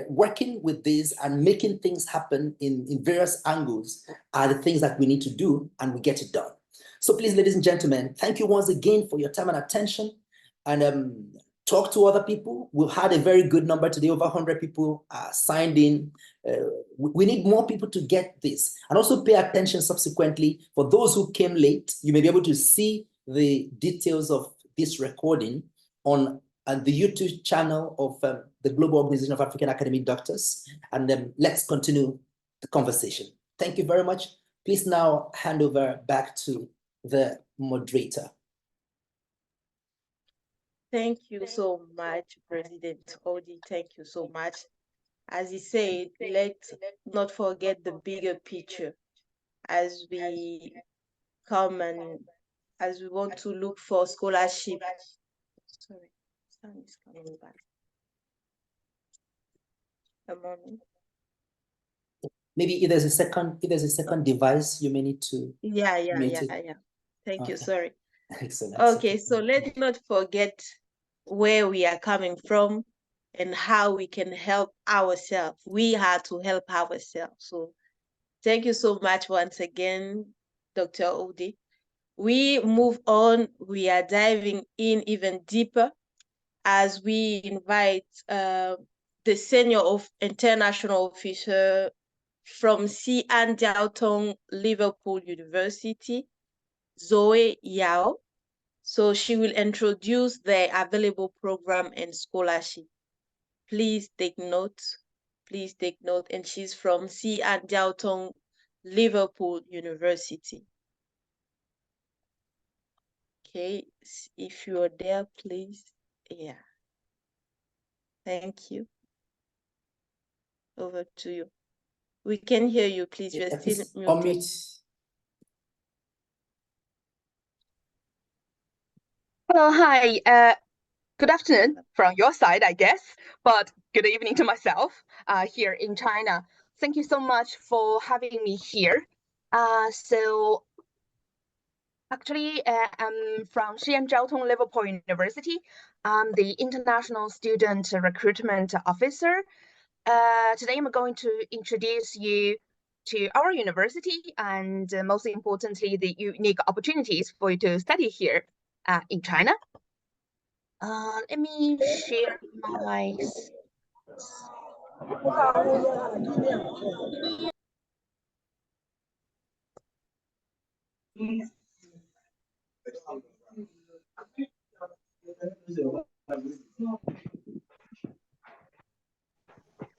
working with this and making things happen in various angles are the things that we need to do, and we get it done. So please, ladies and gentlemen, thank you once again for your time and attention, and talk to other people. We've had a very good number today, over 100 people signed in. We need more people to get this, and also pay attention subsequently. For those who came late, you may be able to see the details of this recording on the YouTube channel of the Global Organization of African Academic Doctors, and then let's continue the conversation. Thank you very much. Please now hand over back to the moderator. Thank you so much, President Odi. Thank you so much. As he said, let's not forget the bigger picture as we come and as we want to look for scholarship. Sorry, sound is coming back. A moment. Maybe if there's a second device, you may need to. Yeah. Thank you. Okay. Sorry. Excellent. Okay, so let's not forget where we are coming from and how we can help ourselves. We have to help ourselves. So thank you so much once again, Dr. Odi. We move on. We are diving in even deeper as we invite the senior international officer from Xi'an Jiaotong Liverpool University, Zoe Yao. So she will introduce the available program and scholarship. Please take note. Please take note. And she's from Xi'an Jiaotong Liverpool University. Okay, if you are there, please. Yeah. Thank you. Over to you. We can hear you, please. You're still muted. Unmute. Hello, hi. Good afternoon from your side, I guess, but good evening to myself here in China. Thank you so much for having me here. So actually, I'm from Xi'an Jiaotong Liverpool University. I'm the International Student Recruitment Officer. Today, I'm going to introduce you to our university and most importantly, the unique opportunities for you to study here in China. Let me share my.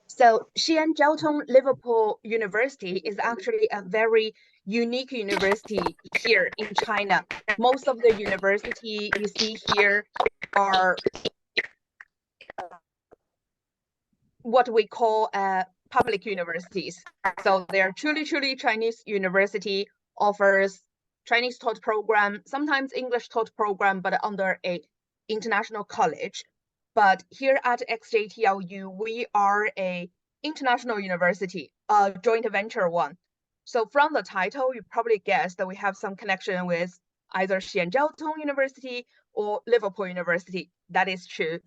So Xi'an Jiaotong Liverpool University is actually a very unique university here in China. Most of the university you see here are what we call public universities. So they are truly Chinese university, offers Chinese taught program, sometimes English taught program, but under a international college. But here at XJTLU, we are a international university, a joint venture one. So from the title, you probably guessed that we have some connection with either Xianjiaotong University or Liverpool University. That is true.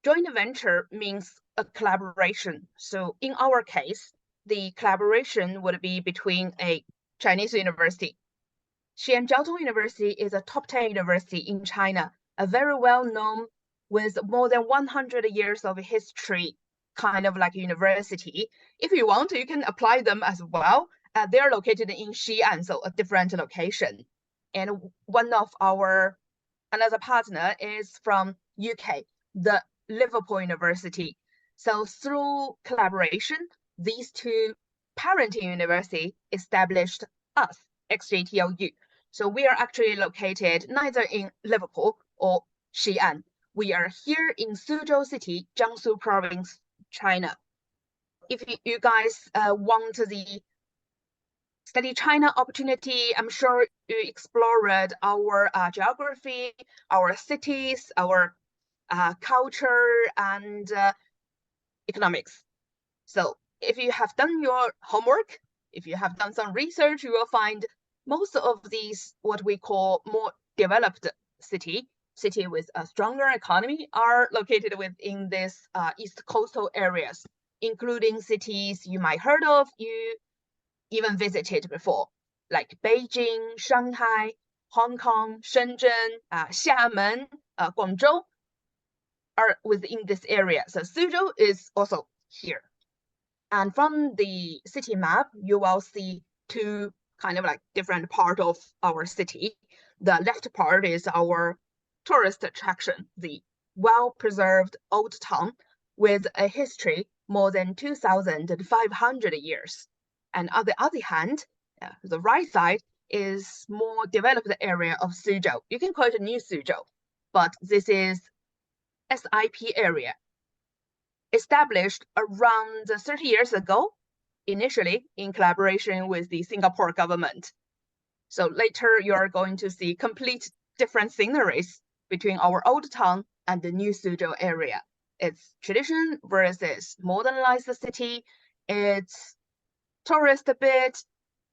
Joint venture means a collaboration. So in our case, the collaboration would be between a Chinese university. Xianjiaotong University is a top 10 university in China, a very well-known with more than 100 years of history, kind of like university. If you want, you can apply them as well. They're located in Xi'an, so a different location. And one of our another partner is from UK, the Liverpool University. So through collaboration, these two parent universities established us, XJTLU. So we are actually located neither in Liverpool or Xi'an. We are here in Suzhou City, Jiangsu Province, China. If you guys want the study China opportunity, I'm sure you explored our geography, our cities, our culture, and economics. So if you have done your homework, if you have done some research, you will find most of these, what we call more developed city with a stronger economy, are located within this east coastal areas, including cities you might heard of, you even visited before, like Beijing, Shanghai, Hong Kong, Shenzhen, Xiamen, Guangzhou are within this area. So Suzhou is also here. And from the city map, you will see two kind of like different part of our city. The left part is our tourist attraction, the well-preserved old town with a history more than 2,500 years. And on the other hand, the right side is more developed area of Suzhou. You can call it a new Suzhou, but this is SIP area, established around 30 years ago, initially in collaboration with the Singapore government. So later you are going to see complete different sceneries between our old town and the new Suzhou area. It's tradition versus modernized city. It's tourist a bit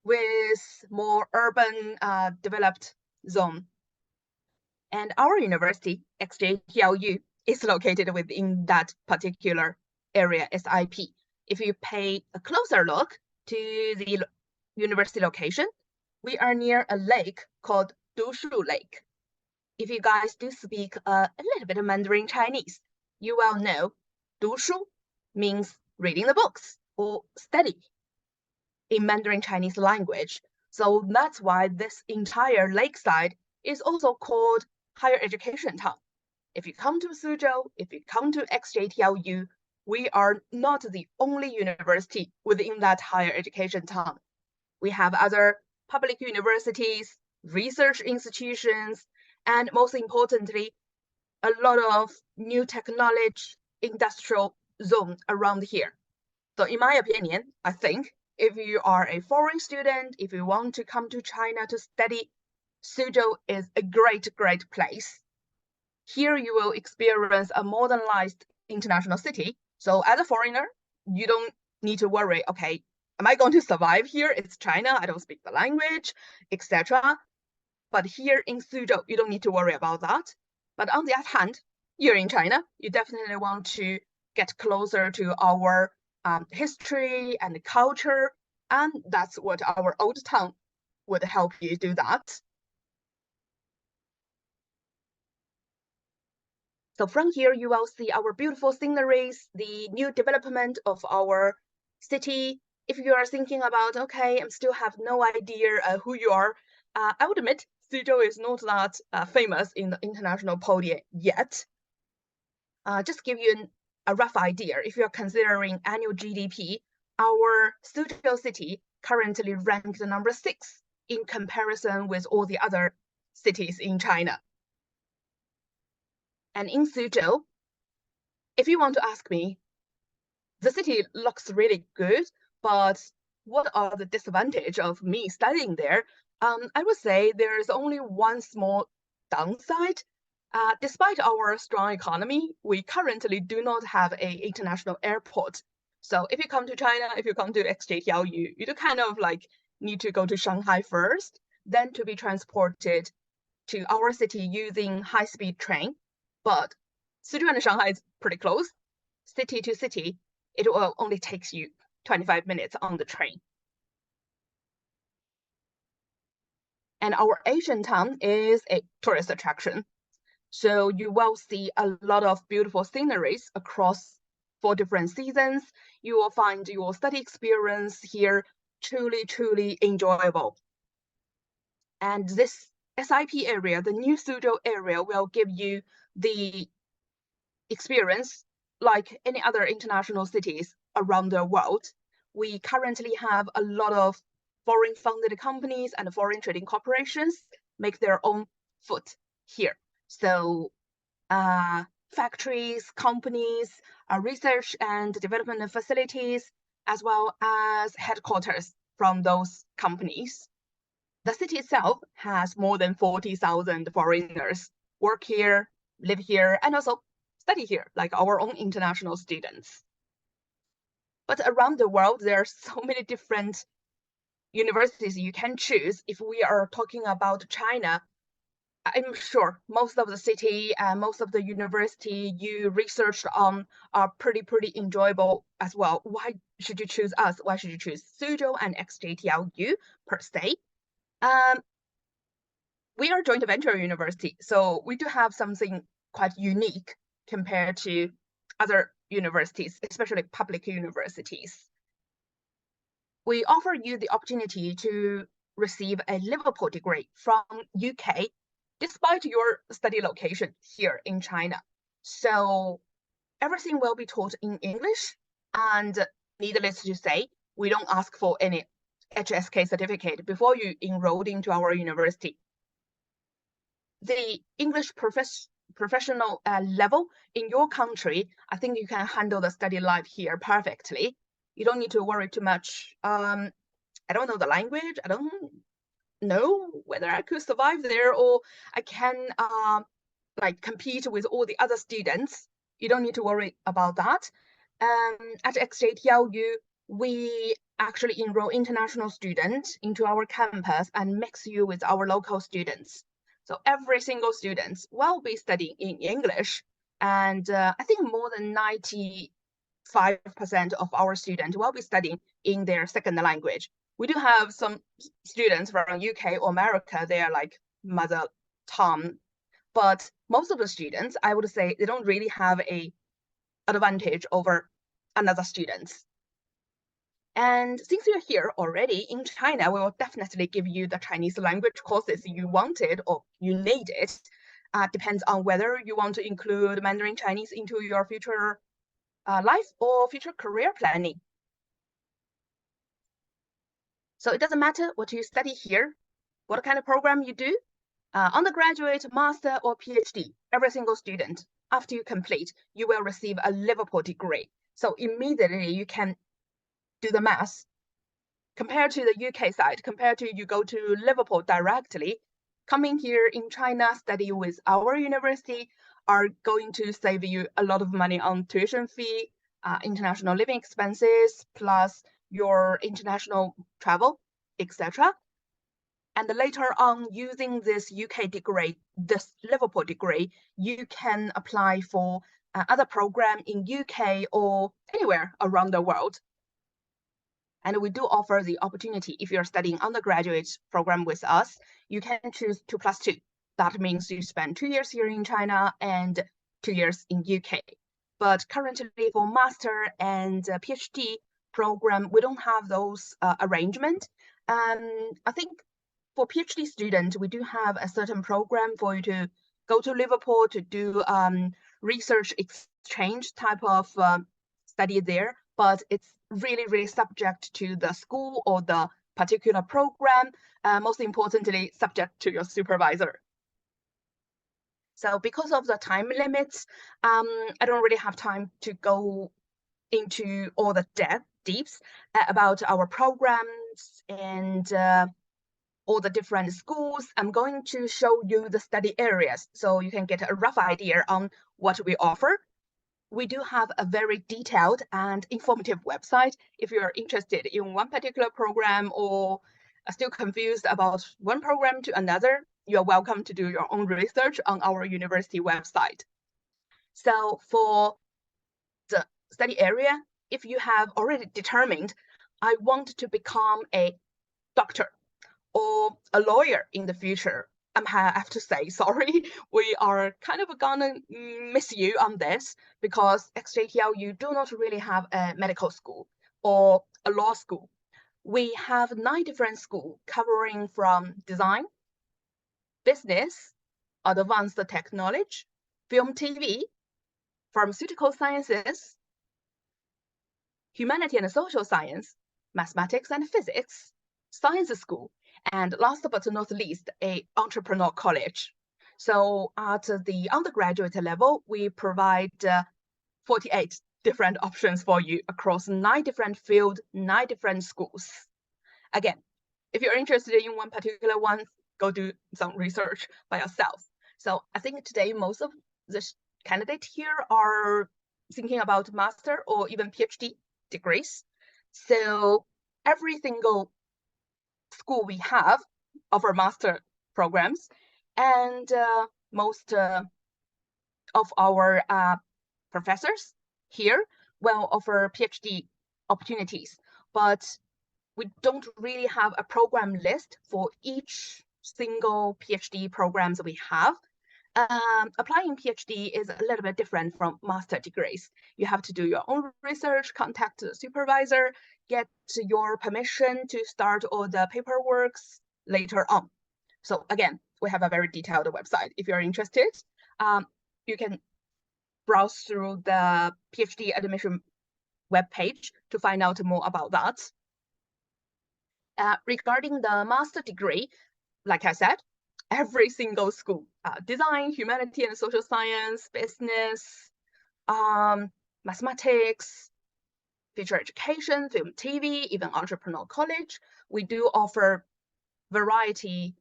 with more urban developed zone. And our university, XJTLU, is located within that particular area, SIP. If you pay a closer look to the university location, we are near a lake called Dushu Lake. If you guys do speak a little bit of Mandarin Chinese, you will know Dushu means reading the books or study in Mandarin Chinese language. So that's why this entire lakeside is also called higher education town. If you come to Suzhou, if you come to XJTLU, we are not the only university within that higher education town. We have other public universities, research institutions, and most importantly, a lot of new technology industrial zone around here. So in my opinion, I think if you are a foreign student, if you want to come to China to study, Suzhou is a great place. Here you will experience a modernized international city. So as a foreigner, you don't need to worry, okay, am I going to survive here? It's China, I don't speak the language, etc. But here in Suzhou, you don't need to worry about that. But on the other hand, you're in China, you definitely want to get closer to our history and culture, and that's what our old town would help you do that. So from here, you will see our beautiful sceneries, the new development of our city. If you are thinking about, okay, I still have no idea who you are, I would admit Suzhou is not that famous in the international podium yet. Just give you a rough idea. If you're considering annual GDP, our Suzhou city currently ranked number 6 in comparison with all the other cities in China. And in Suzhou, if you want to ask me, the city looks really good, but what are the disadvantages of me studying there? I would say there is only one small downside. Despite our strong economy, we currently do not have an international airport. So if you come to China, if you come to XJTL, you do kind of like need to go to Shanghai first, then to be transported to our city using high-speed train. But Suzhou and Shanghai is pretty close. City to city, it will only takes you 25 minutes on the train. And our Asian town is a tourist attraction. So you will see a lot of beautiful sceneries across 4 different seasons. You will find your study experience here truly, truly enjoyable. And this SIP area, the new Suzhou area, will give you the experience like any other international cities around the world. We currently have a lot of foreign funded companies and foreign trading corporations make their own foot here. So factories, companies, research and development facilities, as well as headquarters from those companies. The city itself has more than 40,000 foreigners work here, live here, and also study here, like our own international students. But around the world, there are so many different universities you can choose. If we are talking about China, I'm sure most of the city and most of the university you researched on are pretty enjoyable as well. Why should you choose us? Why should you choose Suzhou and XJTLU per se? We are a joint venture university, so we do have something quite unique compared to other universities, especially public universities. We offer you the opportunity to receive a Liverpool degree from UK, despite your study location here in China. So everything will be taught in English, and needless to say, we don't ask for any HSK certificate before you enrolled into our university. The English professional level in your country, I think you can handle the study life here perfectly. You don't need to worry too much. I don't know the language. I don't know whether I could survive there or I can like compete with all the other students. You don't need to worry about that. At XJTLU, we actually enroll international students into our campus and mix you with our local students. So every single student will be studying in English. And I think more than 95% of our students will be studying in their second language. We do have some students from UK or America, they are like mother tongue, but most of the students, I would say, they don't really have an advantage over another students. And since you're here already in China, we will definitely give you the Chinese language courses you wanted or you needed. Depends on whether you want to include Mandarin Chinese into your future life or future career planning. So it doesn't matter what you study here, what kind of program you do, undergraduate, master, or PhD, every single student, after you complete, you will receive a Liverpool degree. So immediately you can do the math. Compared to the UK side, compared to you go to Liverpool directly, coming here in China, study with our university are going to save you a lot of money on tuition fee, international living expenses, plus your international travel, etc. And later on, using this UK degree, this Liverpool degree, you can apply for other program in UK or anywhere around the world. And we do offer the opportunity, if you're studying undergraduate program with us, you can choose 2+2. That means you spend 2 years here in China and 2 years in UK. But currently for master and PhD program, we don't have those arrangement. I think for PhD students, we do have a certain program for you to go to Liverpool to do research exchange type of study there, but it's really subject to the school or the particular program, most importantly, subject to your supervisor. So because of the time limits, I don't really have time to go into all the deeps about our programs and all the different schools. I'm going to show you the study areas so you can get a rough idea on what we offer. We do have a very detailed and informative website. If you're interested in one particular program or are still confused about one program to another, you're welcome to do your own research on our university website. So for the study area, if you have already determined, I want to become a doctor or a lawyer in the future, I have to say, sorry, we are kind of gonna miss you on this, because XJTL, you do not really have a medical school or a law school. We have 9 different schools covering from design, business, advanced technology, film TV, pharmaceutical sciences, humanity and social science, mathematics and physics, science school, and last but not least, a entrepreneur college. So at the undergraduate level, we provide 48 different options for you across 9 different fields, 9 different schools. Again, if you're interested in one particular one, go do some research by yourself. So I think today most of the candidates here are thinking about master or even PhD degrees. So every single school we have offer master programs, and most of our professors here will offer PhD opportunities, but we don't really have a program list for each single PhD programs we have. Applying PhD is a little bit different from master degrees. You have to do your own research, contact the supervisor, get your permission to start all the paperwork later on. So again, we have a very detailed website. If you're interested, you can browse through the PhD admission webpage to find out more about that. Regarding the master degree, like I said, every single school, design, humanity and social science, business, mathematics, future education, film, TV, even entrepreneur college, we do offer variety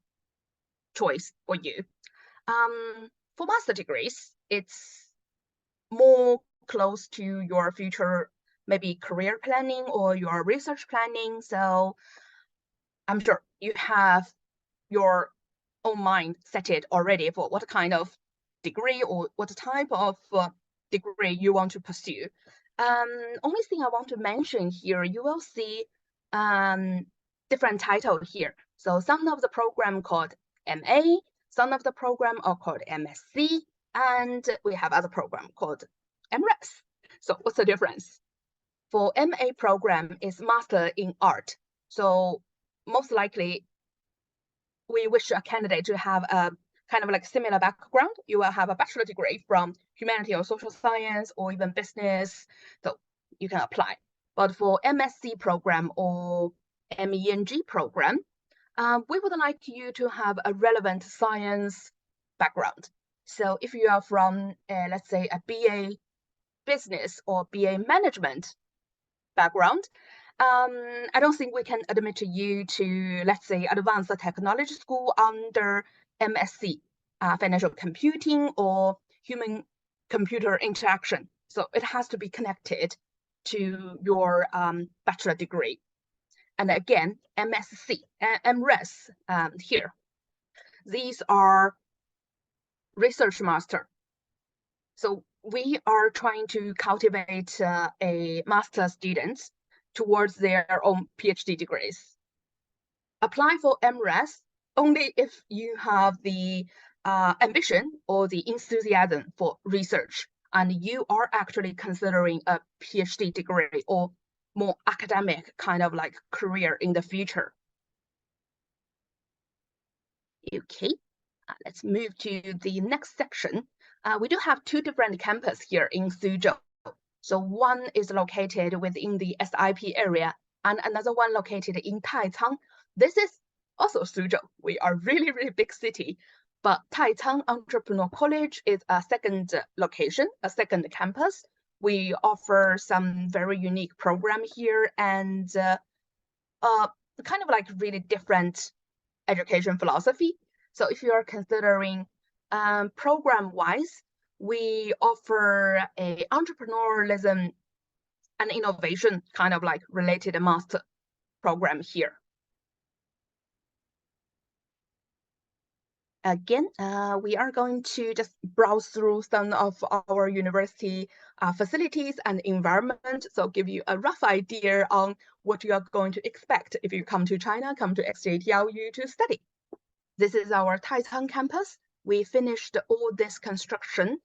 choice for you. For master degrees, it's more close to your future, maybe career planning or your research planning. So I'm sure you have your own mind set it already for what kind of degree or what type of degree you want to pursue. Only thing I want to mention here, you will see different title here. So some of the program called MA, some of the program are called MSc, and we have other program called MRes. So what's the difference? For MA program is Master in Art. So most likely we wish a candidate to have a kind of like similar background. You will have a bachelor degree from humanity or social science or even business, so you can apply. But for MSc program or MENG program, we would like you to have a relevant science background. So if you are from, let's say, a BA business or BA management background, I don't think we can admit you to, let's say, advanced technology school under MSc, financial computing or human computer interaction. So it has to be connected to your bachelor degree. And again, MSc, MRes here. These are research master. So we are trying to cultivate a master students towards their own PhD degrees. Apply for MRes only if you have the ambition or the enthusiasm for research and you are actually considering a PhD degree or more academic kind of like career in the future. Okay, let's move to the next section. We do have 2 different campuses here in Suzhou. So one is located within the SIP area and another one located in Taicang. This is also Suzhou. We are really, really big city, but Taicang Entrepreneur College is a second location, a second campus. We offer some very unique program here and kind of like really different education philosophy. So if you are considering program-wise, we offer a entrepreneurialism and innovation kind of like related master program here. Again, we are going to just browse through some of our university facilities and environment. So give you a rough idea on what you are going to expect if you come to China, come to XJTLU to study. This is our Taicang campus. We finished all this construction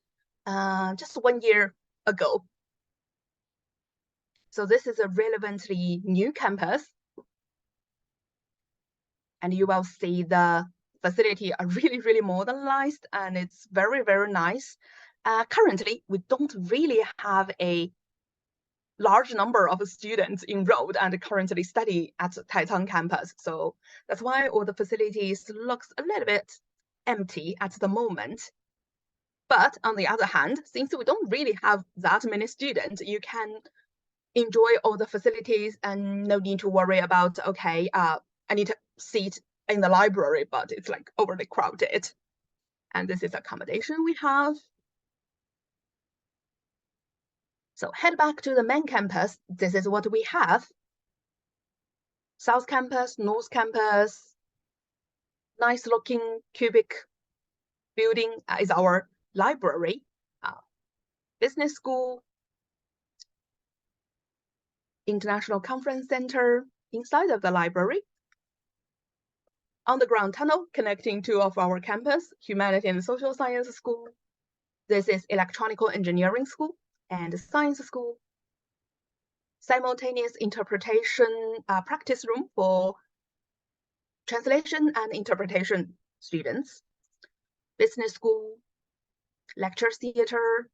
just 1 year ago. So this is a relevantly new campus. And you will see the facility are really, really modernized, and it's very, very nice. Currently, we don't really have a large number of students enrolled and currently study at Taicang campus. So that's why all the facilities looks a little bit empty at the moment. But on the other hand, since we don't really have that many students, you can enjoy all the facilities and no need to worry about, okay, I need a seat in the library, but it's like overly crowded. And this is accommodation we have. So head back to the main campus. This is what we have. South campus, North campus, nice looking cubic building is our library. Business school, international conference center inside of the library. Underground tunnel connecting two of our campus, Humanity and Social Science School. This is Electronical Engineering School and Science School. Simultaneous interpretation practice room for translation and interpretation students. Business school, lecture theater.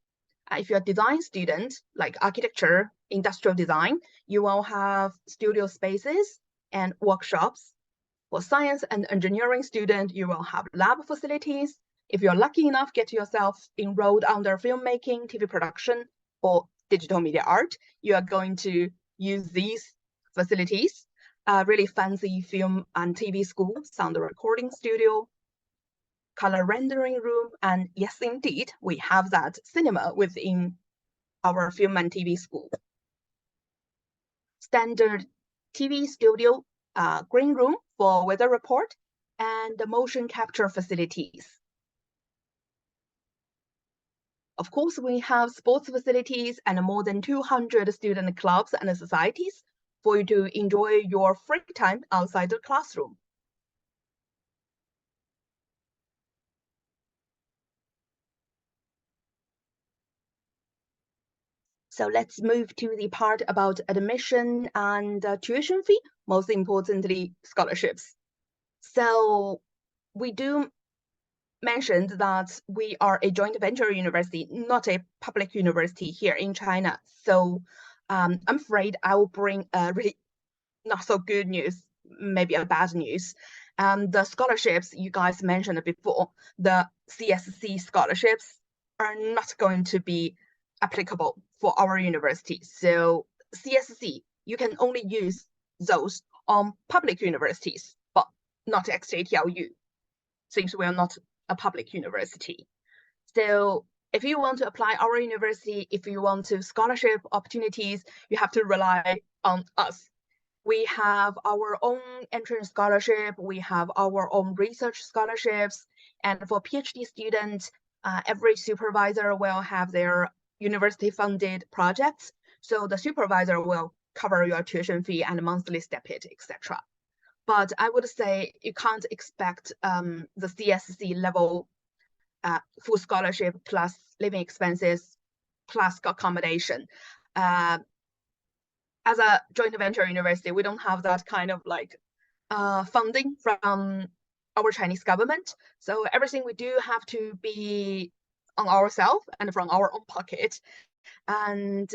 If you're a design student, like architecture, industrial design, you will have studio spaces and workshops. For science and engineering student, you will have lab facilities. If you're lucky enough, get yourself enrolled under filmmaking, TV production, or digital media art, you are going to use these facilities. Really fancy film and TV school, sound recording studio, color rendering room, and yes, indeed, we have that cinema within our film and TV school. Standard TV studio, green room for weather report, and the motion capture facilities. Of course, we have sports facilities and more than 200 student clubs and societies for you to enjoy your free time outside the classroom. So let's move to the part about admission and tuition fee, most importantly, scholarships. So we do mention that we are a joint venture university, not a public university here in China. So I'm afraid I will bring a really not so good news, maybe a bad news. The scholarships you guys mentioned before, the CSC scholarships are not going to be applicable for our university. So CSC, you can only use those on public universities, but not XJTLU, since we are not a public university. So if you want to apply our university, if you want to scholarship opportunities, you have to rely on us. We have our own entrance scholarship, we have our own research scholarships, and for PhD students, every supervisor will have their university-funded projects. So the supervisor will cover your tuition fee and monthly stipend, etc. But I would say you can't expect the CSC level full scholarship plus living expenses plus accommodation. As a joint venture university, we don't have that kind of like funding from our Chinese government. So everything we do have to be on ourselves and from our own pocket. And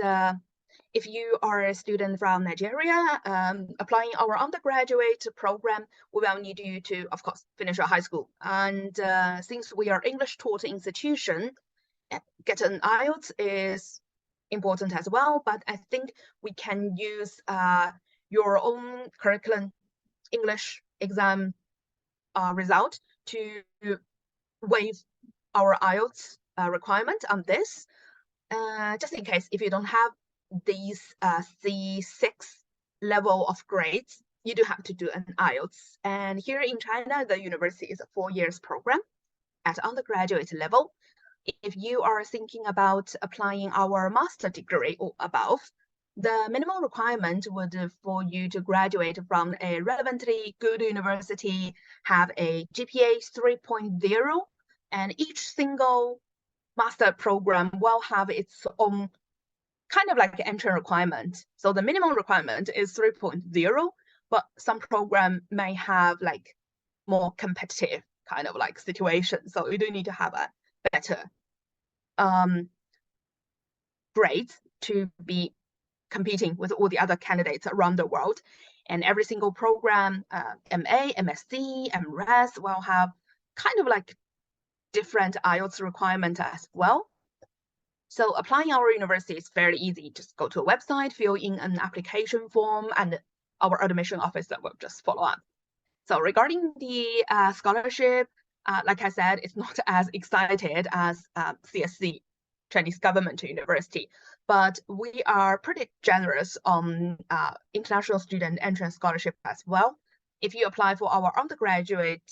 if you are a student from Nigeria, applying our undergraduate program, we will need you to, of course, finish your high school. And since we are English taught institution, get an IELTS is important as well, but I think we can use your own curriculum English exam result to waive our IELTS requirement on this. Just in case if you don't have these C6 level of grades, you do have to do an IELTS. And here in China, the university is a 4 years program at undergraduate level. If you are thinking about applying our master degree or above, the minimum requirement would for you to graduate from a relevantly good university, have a GPA 3.0, and each single master program will have its own kind of like entry requirement. So the minimum requirement is 3.0, but some program may have like more competitive kind of like situation. So you do need to have a better grades to be competing with all the other candidates around the world. And every single program, MA, MSc, MRes will have kind of like different IELTS requirement as well. So applying our university is fairly easy. Just go to a website, fill in an application form, and our admission officer will just follow up. So regarding the scholarship, like I said, it's not as excited as CSC, Chinese Government University, but we are pretty generous on international student entrance scholarship as well. If you apply for our undergraduate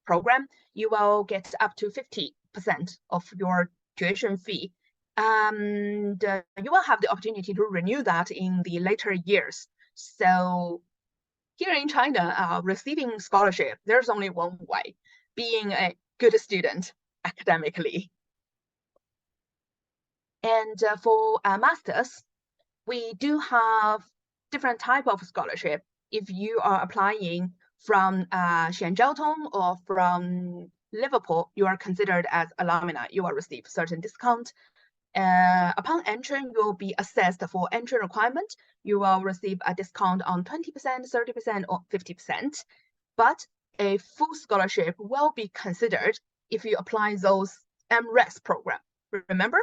program, you will get up to 50% of your tuition fee, and you will have the opportunity to renew that in the later years. So here in China, receiving scholarship, there's only one way: being a good student academically. And for masters, we do have different type of scholarship. If you are applying from Xianjiaotong or from Liverpool, you are considered as alumni. You will receive certain discount. Upon entry, you will be assessed for entry requirement. You will receive a discount on 20%, 30%, or 50%. But a full scholarship will be considered if you apply those MRes program. Remember,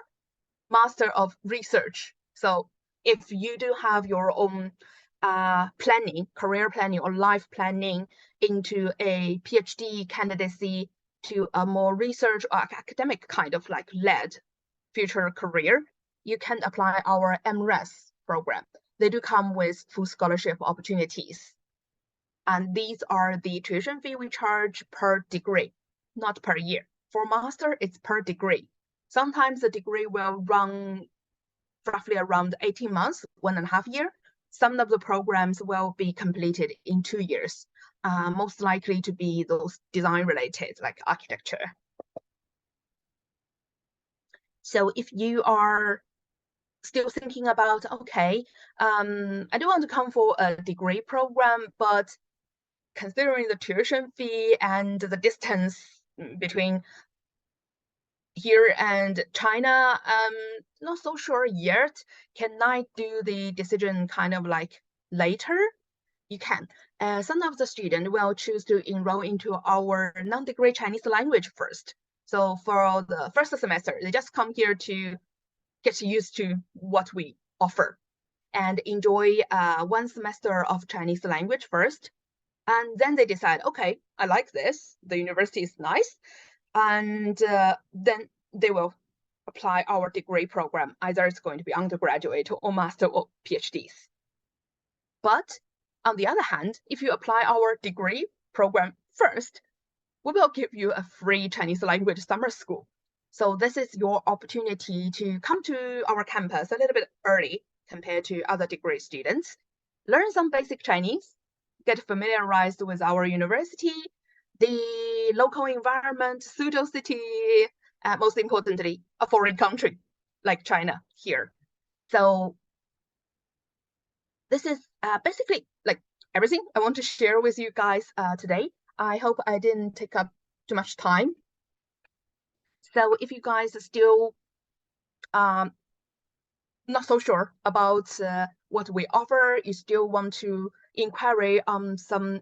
Master of Research. So if you do have your own planning, career planning or life planning into a PhD candidacy to a more research or academic kind of like led future career, you can apply our MRes program. They do come with full scholarship opportunities. And these are the tuition fee we charge per degree, not per year. For master, it's per degree. Sometimes the degree will run roughly around 18 months, 1.5 years. Some of the programs will be completed in 2 years, most likely to be those design related, like architecture. So if you are still thinking about, okay, I do want to come for a degree program, but considering the tuition fee and the distance between here and China, not so sure yet. Can I do the decision kind of like later? You can. Some of the students will choose to enroll into our non-degree Chinese language first. So for the first semester, they just come here to get used to what we offer and enjoy 1 semester of Chinese language first. And then they decide, okay, I like this. The university is nice. And then they will apply our degree program. Either it's going to be undergraduate or master or PhDs. But on the other hand, if you apply our degree program first, we will give you a free Chinese language summer school. So this is your opportunity to come to our campus a little bit early compared to other degree students, learn some basic Chinese, get familiarized with our university, the local environment, Suzhou City, most importantly, a foreign country like China here. So this is basically like everything I want to share with you guys today. I hope I didn't take up too much time. So if you guys are still not so sure about what we offer, you still want to inquire on some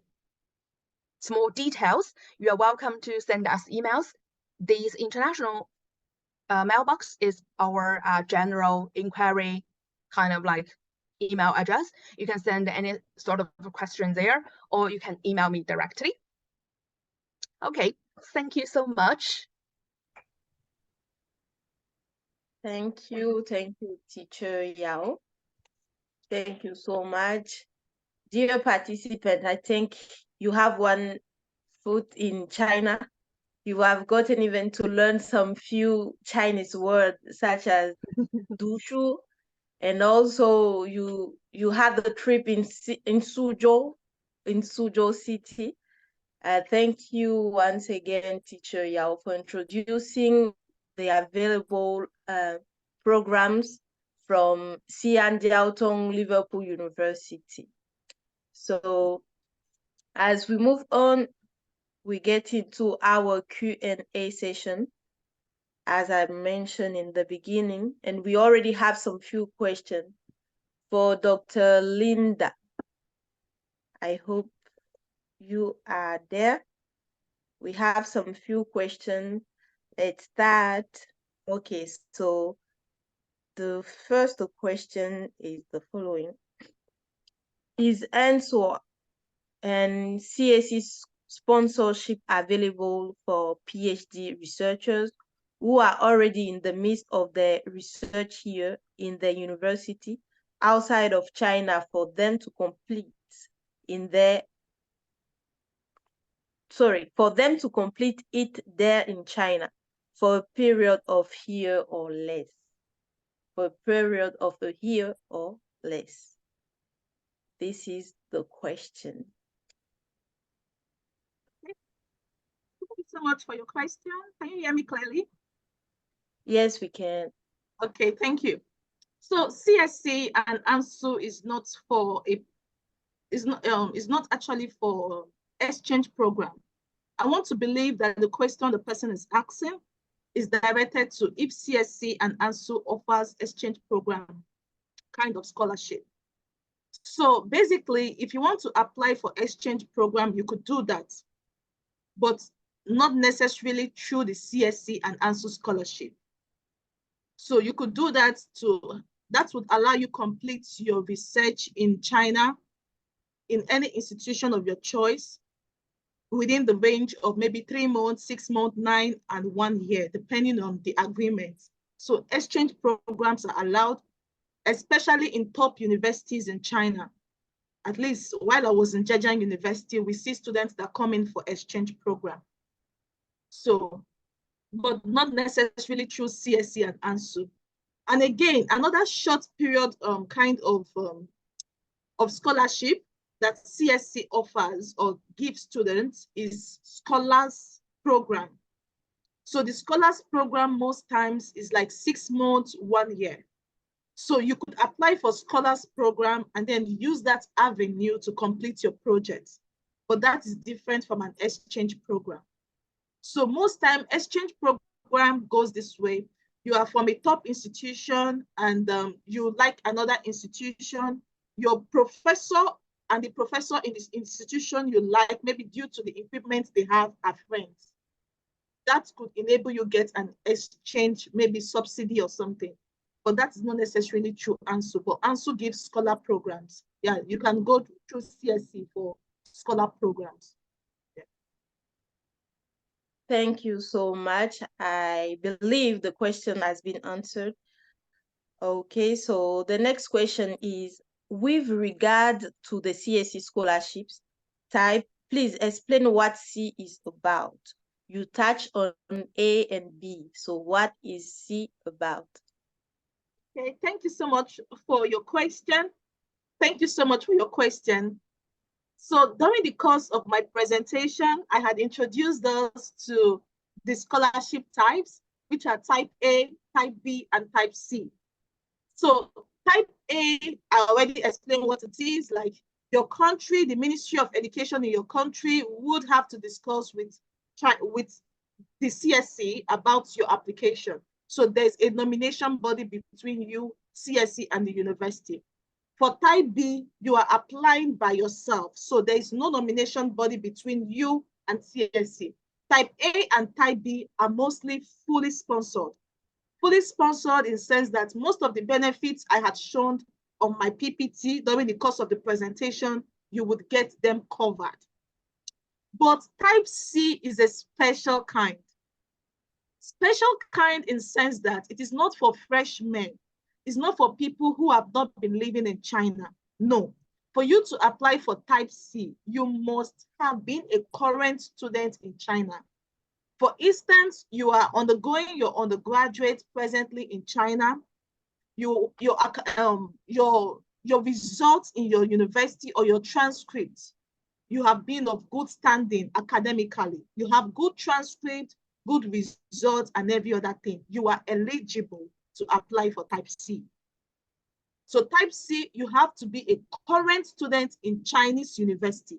small details, you are welcome to send us emails. This international mailbox is our general inquiry kind of like email address. You can send any sort of question there, or you can email me directly. Okay, thank you so much. Thank you, Teacher Yao. Thank you so much. Dear participant, I think you have one foot in China. You have gotten even to learn some few Chinese words such as Dushu, and also you had the trip in Suzhou, City. Thank you once again, Teacher Yao, for introducing the available programs from Xi'an Jiaotong Liverpool University. So as we move on, we get into our Q&A session, as I mentioned in the beginning, and we already have some few questions for Dr. Linda. I hope you are there. We have some few questions. Let's start. Okay, so the first question is the following. Is ANSWER and CSE sponsorship available for PhD researchers who are already in the midst of their research here in the university outside of China for them to complete it there in China for a period of year or less. For a period of a year or less. This is the question. Thank you so much for your question. Can you hear me clearly? Yes, we can. Okay, thank you. So CSE and ANSU is not actually for exchange program. I want to believe that the question the person is asking is directed to if CSE and ANSU offers exchange program kind of scholarship. So basically, if you want to apply for exchange program, you could do that, but not necessarily through the CSE and ANSU scholarship. So you could do that that would allow you complete your research in China in any institution of your choice within the range of maybe 3 months, 6 months, 9, and 1 year, depending on the agreement. So exchange programs are allowed, especially in top universities in China. At least while I was in Zhejiang University, we see students that come in for exchange program. So, but not necessarily through CSE and ANSU. And again, another short period kind of scholarship that CSE offers or gives students is scholars program. So the scholars program most times is like 6 months, 1 year. So you could apply for scholars program and then use that avenue to complete your project. But that is different from an exchange program. So most time exchange program goes this way. You are from a top institution and you like another institution. Your professor and the professor in this institution you like, maybe due to the equipment they have, are friends. That could enable you get an exchange, maybe subsidy or something. But that is not necessarily true ANSU. But ANSU gives scholar programs. Yeah, you can go through CSE for scholar programs. Yeah. Thank you so much. I believe the question has been answered. Okay, so the next question is, with regard to the CSE scholarships type, please explain what C is about. You touch on A and B. So what is C about? Okay, thank you so much for your question. Thank you so much for your question. So during the course of my presentation, I had introduced us to the scholarship types, which are type A, type B, and type C. So type A, I already explained what it is. Like your country, the Ministry of Education in your country would have to discuss with the CSE about your application. So there's a nomination body between you, CSE, and the university. For type B, you are applying by yourself. So there is no nomination body between you and CSE. Type A and type B are mostly fully sponsored. Fully sponsored in the sense that most of the benefits I had shown on my PPT during the course of the presentation, you would get them covered. But type C is a special kind. Special kind in the sense that it is not for freshmen. It's not for people who have not been living in China. No. For you to apply for type C, you must have been a current student in China. For instance, you are undergoing your undergraduate presently in China. Your results in your university or your transcripts, you have been of good standing academically. You have good transcript, good results, and every other thing. You are eligible to apply for type C. So type C, you have to be a current student in Chinese university.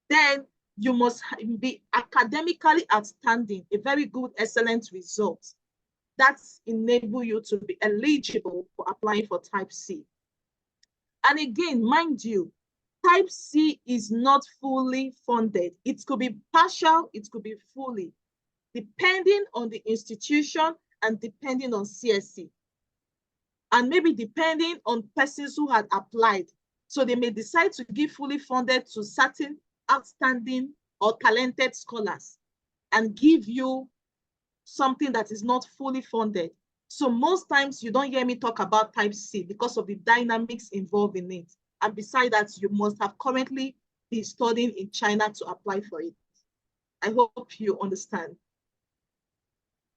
Then you must be academically outstanding, a very good, excellent result. That's enable you to be eligible for applying for type C. And again, mind you, type C is not fully funded. It could be partial, it could be fully, depending on the institution and depending on CSC. And maybe depending on persons who had applied. So they may decide to give fully funded to certain outstanding or talented scholars and give you something that is not fully funded. So most times you don't hear me talk about type C because of the dynamics involved in it. And besides that, you must have currently been studying in China to apply for it. I hope you understand.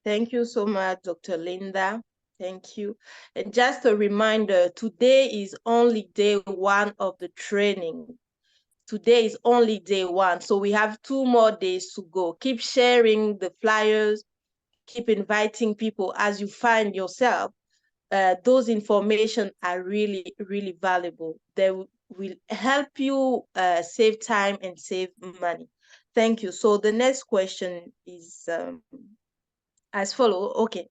Thank you so much, Dr. Linda. Thank you. And just a reminder, today is only day one of the training. Today is only day one. So we have 2 more days to go. Keep sharing the flyers, keep inviting people as you find yourself. Those information are really, really valuable. They will help you save time and save money. Thank you. So the next question is as follows. Okay.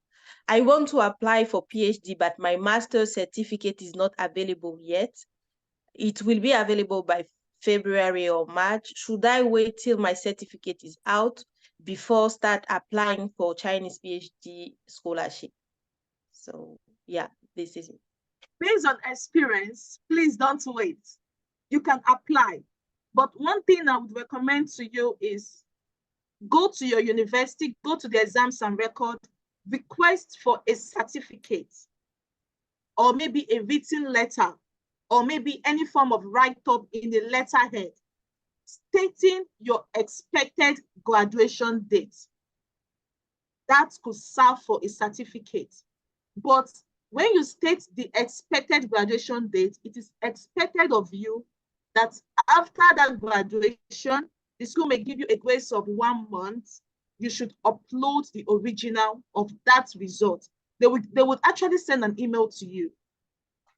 I want to apply for PhD, but my master's certificate is not available yet. It will be available by February or March. Should I wait till my certificate is out before start applying for Chinese PhD scholarship? So yeah, this is it. Based on experience, please don't wait. You can apply. But one thing I would recommend to you is go to your university, go to the exams and record, request for a certificate, or maybe a written letter, or maybe any form of write-up in the letterhead stating your expected graduation date. That could serve for a certificate. But when you state the expected graduation date, it is expected of you that after that graduation, the school may give you a grace of 1 month. You should upload the original of that result. They would actually send an email to you.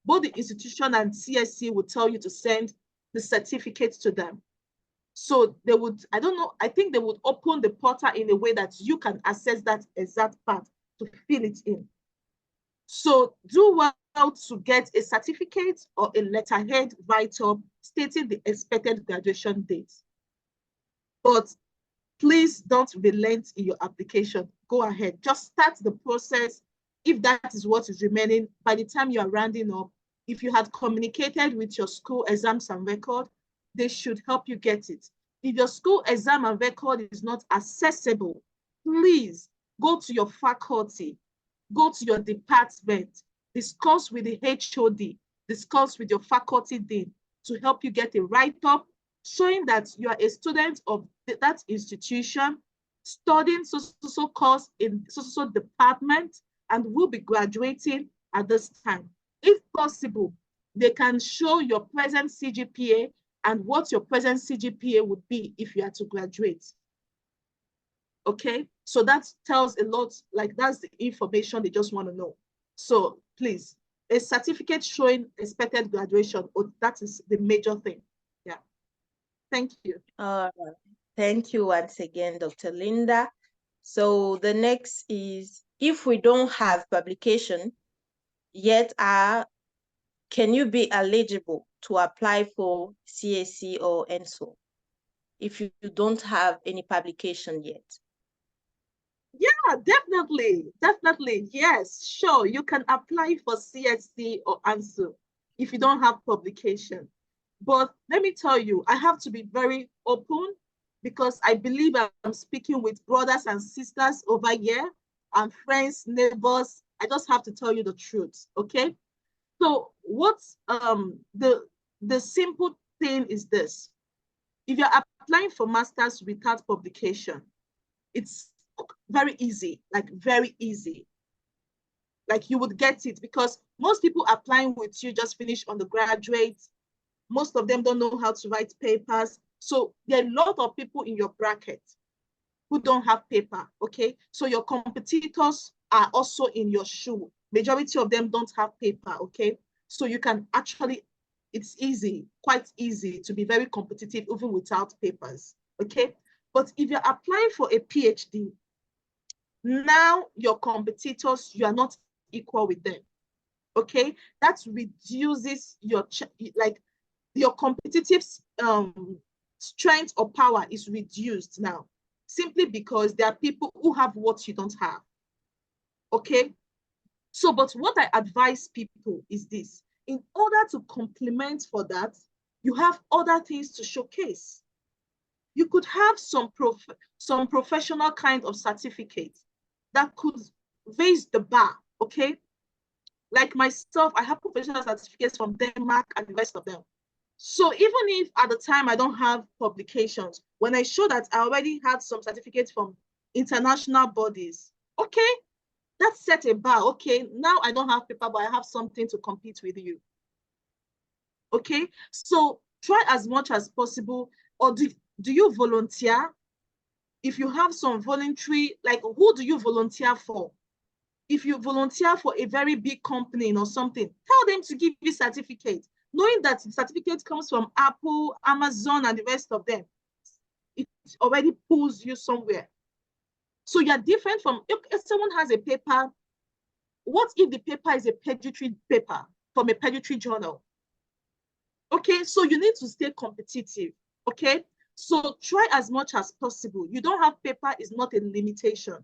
Both the institution and CSC would tell you to send the certificate to them. So they would, I don't know, I think they would open the portal in a way that you can access that exact part to fill it in. So do well to get a certificate or a letterhead write-up stating the expected graduation date. But please don't relent in your application. Go ahead, just start the process. If that is what is remaining, by the time you are rounding up, if you had communicated with your school exams and record, they should help you get it. If your school exam and record is not accessible, please go to your faculty, go to your department, discuss with the HOD, discuss with your faculty dean to help you get a write-up showing that you are a student of that institution, studying so course in so department, and will be graduating at this time. If possible, they can show your present CGPA and what your present CGPA would be if you are to graduate. Okay, so that tells a lot, like that's the information they just want to know. So please, a certificate showing expected graduation, that is the major thing. Yeah, thank you. Thank you once again, Dr. Linda. So the next is, if we don't have publication yet, can you be eligible to apply for CSC or ENSO if you don't have any publication yet? Yeah, definitely. Yes, sure. You can apply for CSC or ENSO if you don't have publication. But let me tell you, I have to be very open because I believe I'm speaking with brothers and sisters over here and friends, neighbors. I just have to tell you the truth, okay? So what's the simple thing is this. If you're applying for masters without publication, it's very easy, like very easy. Like you would get it because most people applying with you just finished undergraduate. Most of them don't know how to write papers. So there are a lot of people in your bracket who don't have paper, okay? So your competitors are also in your shoe. Majority of them don't have paper, okay? So you can actually, it's easy, quite easy to be very competitive even without papers, okay? But if you're applying for a PhD, now your competitors, you are not equal with them, okay? That reduces your, like your competitive strength or power is reduced now, simply because there are people who have what you don't have, okay? So, but what I advise people is this: in order to complement for that, you have other things to showcase. You could have some professional kind of certificate that could raise the bar, okay? Like myself, I have professional certificates from Denmark and the rest of them. So even if at the time I don't have publications, when I show that I already had some certificates from international bodies, okay, that's set a bar. Okay, now I don't have paper, but I have something to compete with you. Okay, so try as much as possible. Or do you volunteer? If you have some voluntary, like who do you volunteer for? If you volunteer for a very big company or something, tell them to give you certificate, knowing that the certificate comes from Apple, Amazon, and the rest of them. It already pulls you somewhere. So you're different from, if someone has a paper, what if the paper is a pediatric paper from a pediatric journal? Okay, so you need to stay competitive, okay? So try as much as possible. You don't have paper is not a limitation.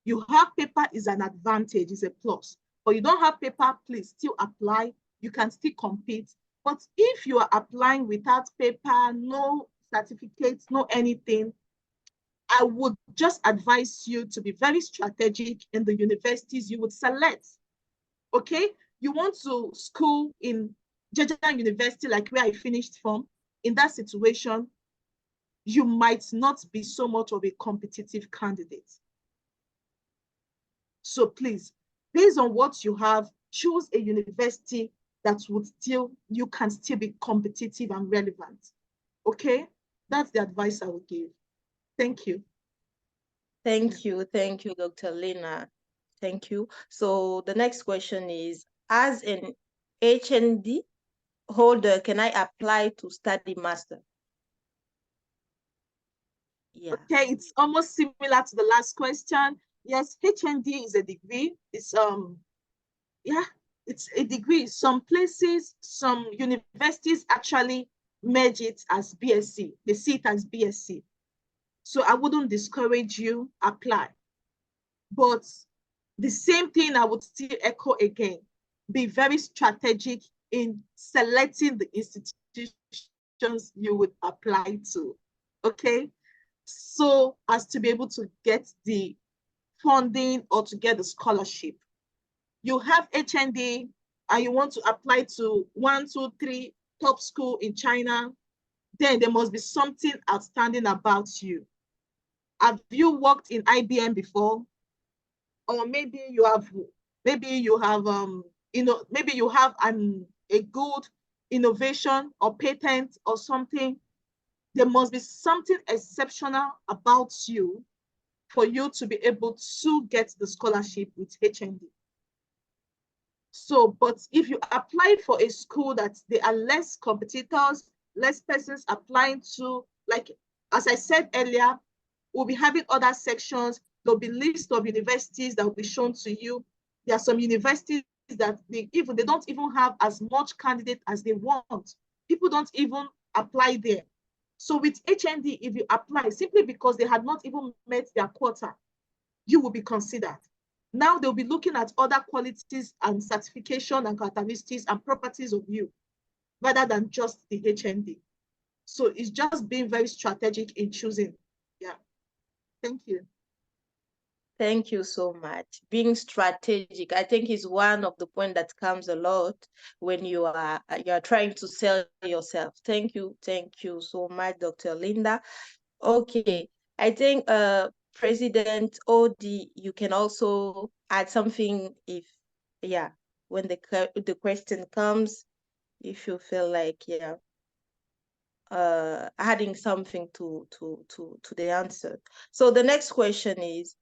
You have paper is an advantage, is a plus. But you don't have paper, please still apply. You can still compete. But if you are applying without paper, no certificates, no anything, I would just advise you to be very strategic in the universities you would select. Okay? You want to school in Zhejiang University, like where I finished from. In that situation, you might not be so much of a competitive candidate. So please, based on what you have, choose a university that would still, you can still be competitive and relevant. Okay? That's the advice I would give. Thank you. Thank you, Dr. Lena. Thank you. So the next question is, as an HND holder, can I apply to study master? Yeah. Okay, it's almost similar to the last question. Yes, HND is a degree. It's yeah, it's a degree. Some places, some universities actually merge it as BSc. They see it as BSc. So I wouldn't discourage you, apply. But the same thing I would still echo again. Be very strategic in selecting the institutions you would apply to. Okay? So as to be able to get the funding or to get the scholarship. You have HND and you want to apply to 1, 2, 3 top school in China, then there must be something outstanding about you. Have you worked in IBM before? Or maybe you have maybe you have a good innovation or patent or something. There must be something exceptional about you for you to be able to get the scholarship with HND. So, but if you apply for a school that there are less competitors, less persons applying to, like, as I said earlier, we'll be having other sections. There'll be lists of universities that will be shown to you. There are some universities that they don't even have as much candidate as they want. People don't even apply there. So with HND, if you apply simply because they had not even met their quota, you will be considered. Now they'll be looking at other qualities and certification and characteristics and properties of you. rather than just the HND. So it's just being very strategic in choosing. Yeah. Thank you. Thank you so much. Being strategic, I think, is one of the points that comes a lot when you are trying to sell yourself. Thank you so much, Dr. Linda. Okay, I think President Odi, you can also add something if, yeah, when the question comes, if you feel like, yeah, adding something to the answer. So the next question is,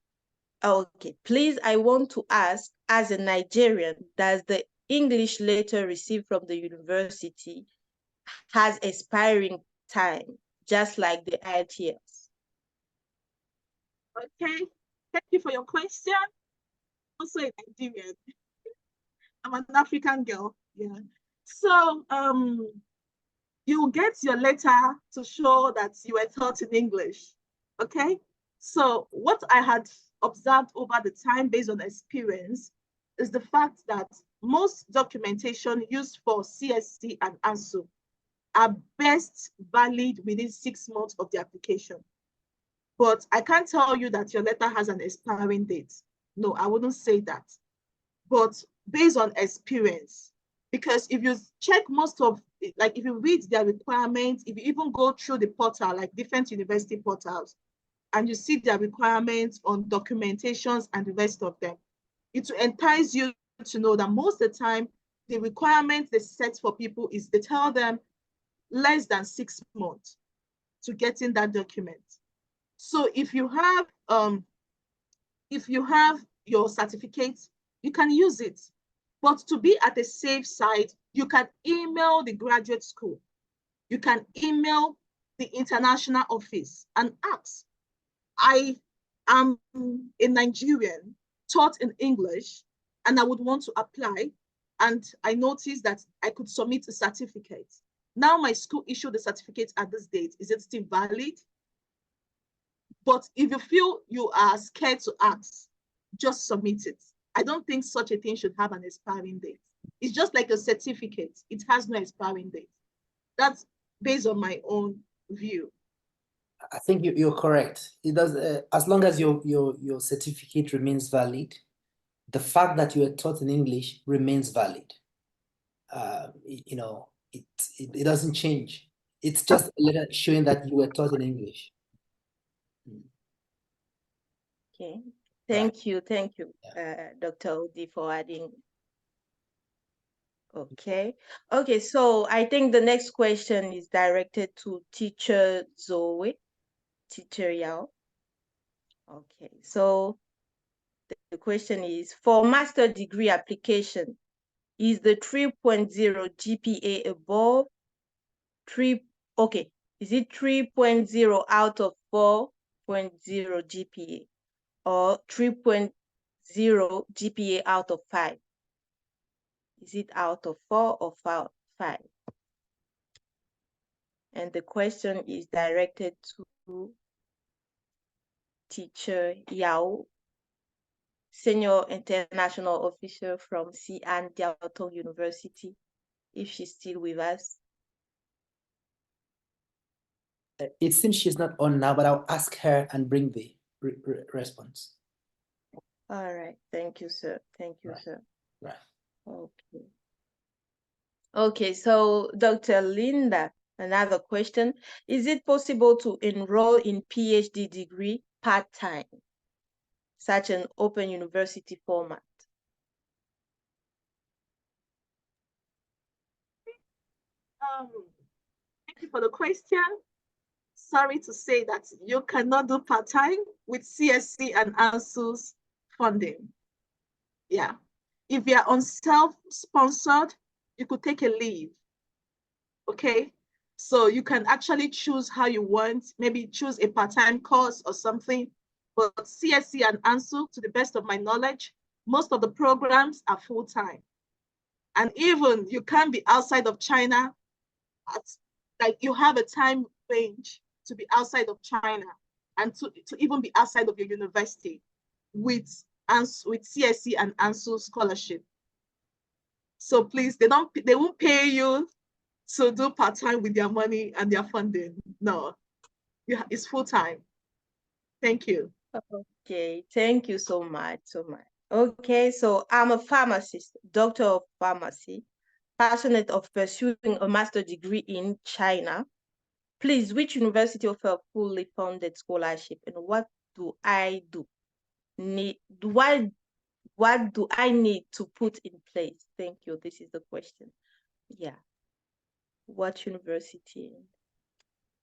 okay, please, I want to ask, as a Nigerian, does the English letter received from the university has expiring time, just like the IELTS? Okay, thank you for your question. Also a Nigerian. I'm an African girl. Yeah. So you get your letter to show that you were taught in English. Okay. So what I had observed over the time based on experience is the fact that most documentation used for CSC and ANSU are best valid within 6 months of the application. But I can't tell you that your letter has an expiring date. No, I wouldn't say that. But based on experience, because if you check most of, like if you read their requirements, if you even go through the portal, like different university portals, and you see their requirements on documentations and the rest of them, it will entice you to know that most of the time, the requirements they set for people is they tell them less than 6 months to get in that document. So if you have your certificate, you can use it. But to be at a safe side, you can email the graduate school. You can email the international office and ask, I am a Nigerian, taught in English, and I would want to apply. And I noticed that I could submit a certificate. Now my school issued the certificate at this date. Is it still valid? But if you feel you are scared to ask, just submit it. I don't think such a thing should have an expiring date. It's just like a certificate. It has no expiring date. That's based on my own view. I think you're correct. It does, as long as your certificate remains valid, the fact that you are taught in English remains valid. It doesn't change. It's just a letter showing that you were taught in English. Okay, thank you, Dr. Odi, for adding. Okay, so I think the next question is directed to Teacher Zoe, Teacher Yao. Okay, so the question is, for master degree application, is the 3.0 GPA above is it 3.0 out of 4.0 GPA or 3.0 GPA out of 5? Is it out of 4 or 5? And the question is directed to Teacher Yao, Senior International Officer from Xi'an Jiaotong University, if she's still with us. It seems she's not on now, but I'll ask her and bring the response. All right. Thank you, sir. Thank you, sir. Right. Okay. Okay, so Dr. Linda, another question. Is it possible to enroll in PhD degree part-time, such an open university format? Thank you for the question. Sorry to say that you cannot do part-time with CSC and ANSU's funding. Yeah. If you are on self-sponsored, you could take a leave. Okay. So you can actually choose how you want, maybe choose a part-time course or something. But CSC and ANSU, to the best of my knowledge, most of the programs are full-time. And even you can be outside of China, like you have a time range to be outside of China and to even be outside of your university with CSC and ANSU scholarship. So please, they won't pay you So do part-time with their money and their funding. No, it's full-time. Thank you. Okay, thank you so much, Okay, so I'm a pharmacist, doctor of pharmacy, passionate of pursuing a master's degree in China. Please, which university offer a fully funded scholarship, and what do I need to put in place? Thank you. This is the question. Yeah. What university?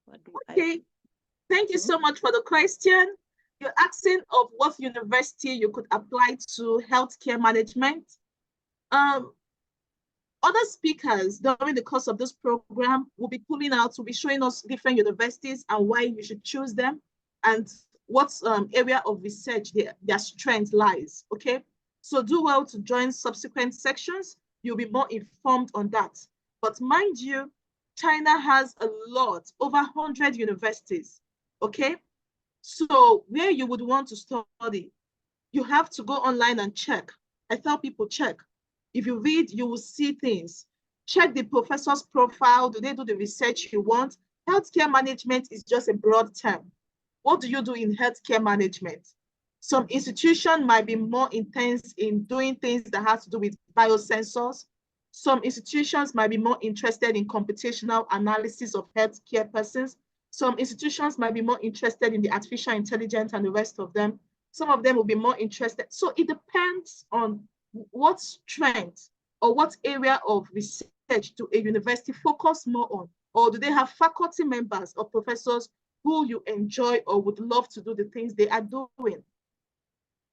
What do I Okay. Thank you so much for the question. You're asking of what university you could apply to healthcare management. Other speakers during the course of this program will be will be showing us different universities and why you should choose them and what area of research their strength lies, okay? So do well to join subsequent sections. You'll be more informed on that. But mind you, China has a lot, over 100 universities, okay? So where you would want to study, you have to go online and check. I tell people check. If you read, you will see things. Check the professor's profile. Do they do the research you want? Healthcare management is just a broad term. What do you do in healthcare management? Some institution might be more intense in doing things that has to do with biosensors. Some institutions might be more interested in computational analysis of healthcare persons. Some institutions might be more interested in the artificial intelligence and the rest of them. Some of them will be more interested. So it depends on what strength or what area of research do a university focus more on, or do they have faculty members or professors who you enjoy or would love to do the things they are doing.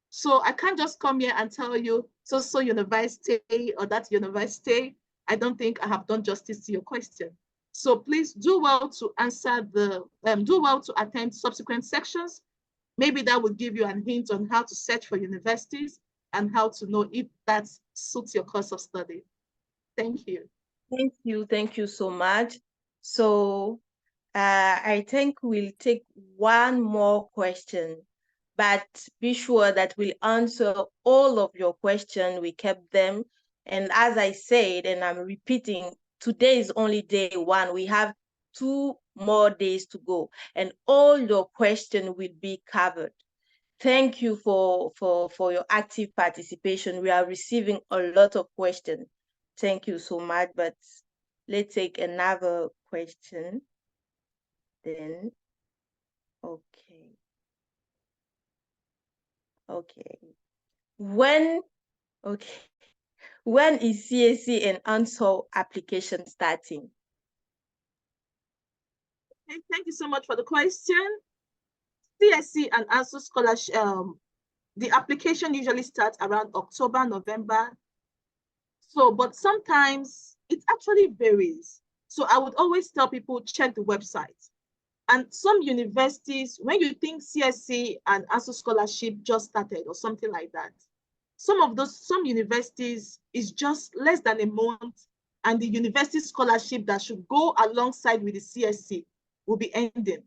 So I can't just come here and tell you so university or that university. I don't think I have done justice to your question. So please do well to answer do well to attend subsequent sections. Maybe that will give you a hint on how to search for universities and how to know if that suits your course of study. Thank you. Thank you so much. So I think we'll take one more question, but be sure that we'll answer all of your questions. We kept them. And as I said, and I'm repeating, today is only day one. We have 2 more days to go, and all your questions will be covered. Thank you for your active participation. We are receiving a lot of questions. Thank you so much, but let's take another question then. Okay. When is CSC and ANSO application starting? Okay, thank you so much for the question. CSC and ANSO scholarship, the application usually starts around October, November. So, but sometimes it actually varies. So I would always tell people, check the website. And some universities, when you think CSC and ANSO scholarship just started or something like that, some universities is just less than a month, and the university scholarship that should go alongside with the CSC will be ending.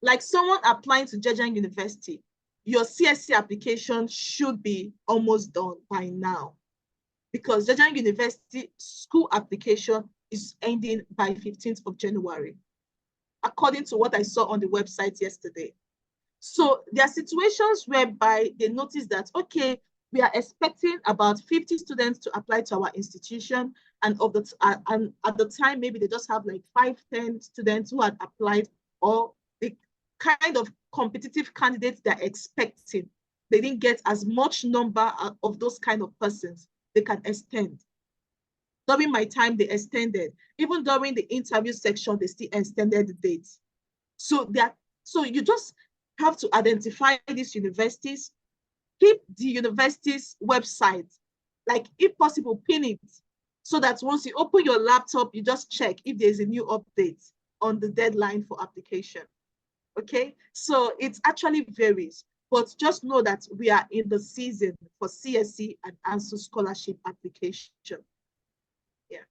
Like someone applying to Zhejiang University, your CSC application should be almost done by now, because Zhejiang University school application is ending by 15th of January, according to what I saw on the website yesterday. So there are situations whereby they notice that, okay, we are expecting about 50 students to apply to our institution, and at the time, maybe they just have like 5-10 students who had applied, or the kind of competitive candidates they're expecting, they didn't get as much number of those kind of persons. They can extend. During my time, they extended. Even during the interview section, they still extended the dates. So you just have to identify these universities, keep the university's website, like if possible, pin it, so that once you open your laptop, you just check if there's a new update on the deadline for application. Okay, so it actually varies, but just know that we are in the season for CSC and ANSO scholarship application. Yeah,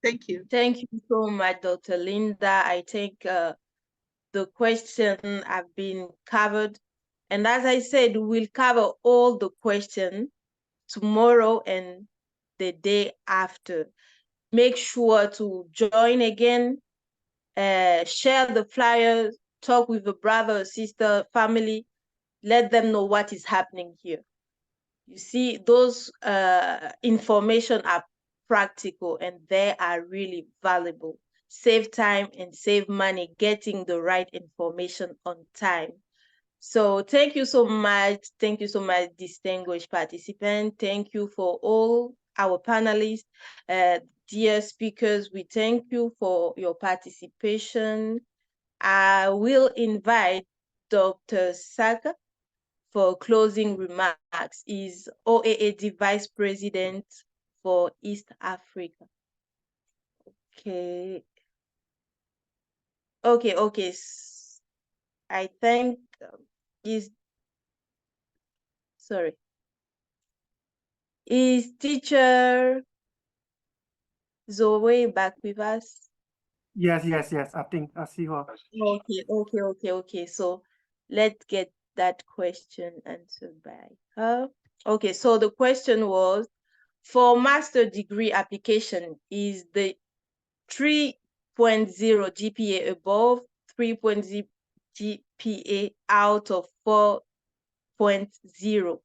thank you. Thank you so much, Dr. Linda. I think the question have been covered. And as I said, we'll cover all the questions tomorrow and the day after. make sure to join again, share the flyer, talk with a brother or sister, family, let them know what is happening here. You see, those information are practical and they are really valuable. Save time and save money getting the right information on time. So thank you so much. Thank you so much, distinguished participant. Thank you for all our panelists. Dear speakers, we thank you for your participation. I will invite Dr. Saka for closing remarks. Is OAAD Vice President for East Africa. Okay. Okay. I think is teacher Zoe back with us? Yes. I think I see her. Okay. So let's get that question answered by her. Okay, so the question was, for master degree application, is the 3.0 GPA above, 3.0 GPA out of 4.0,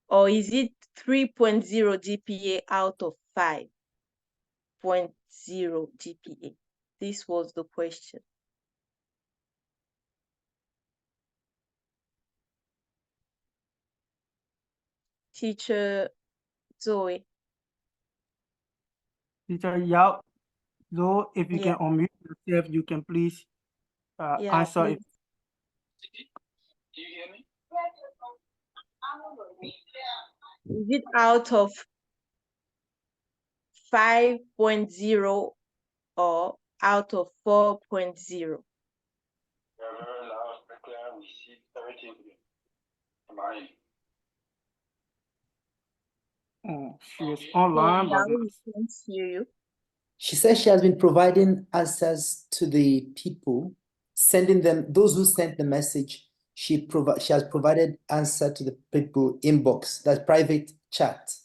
or is it 3.0 GPA out of 5.0 GPA? This was the question. Teacher Zoe. Teacher Yao, so if you Yeah. can unmute yourself, you can please answer. Please. Do you hear me? Is it out of 5.0 or out of 4.0? Very loud, very clear. We see everything from our end. She is online, but We can't hear you. She says she has been providing answers to the people, sending them, those who sent the message, she has provided answer to the people inbox, that's private chat.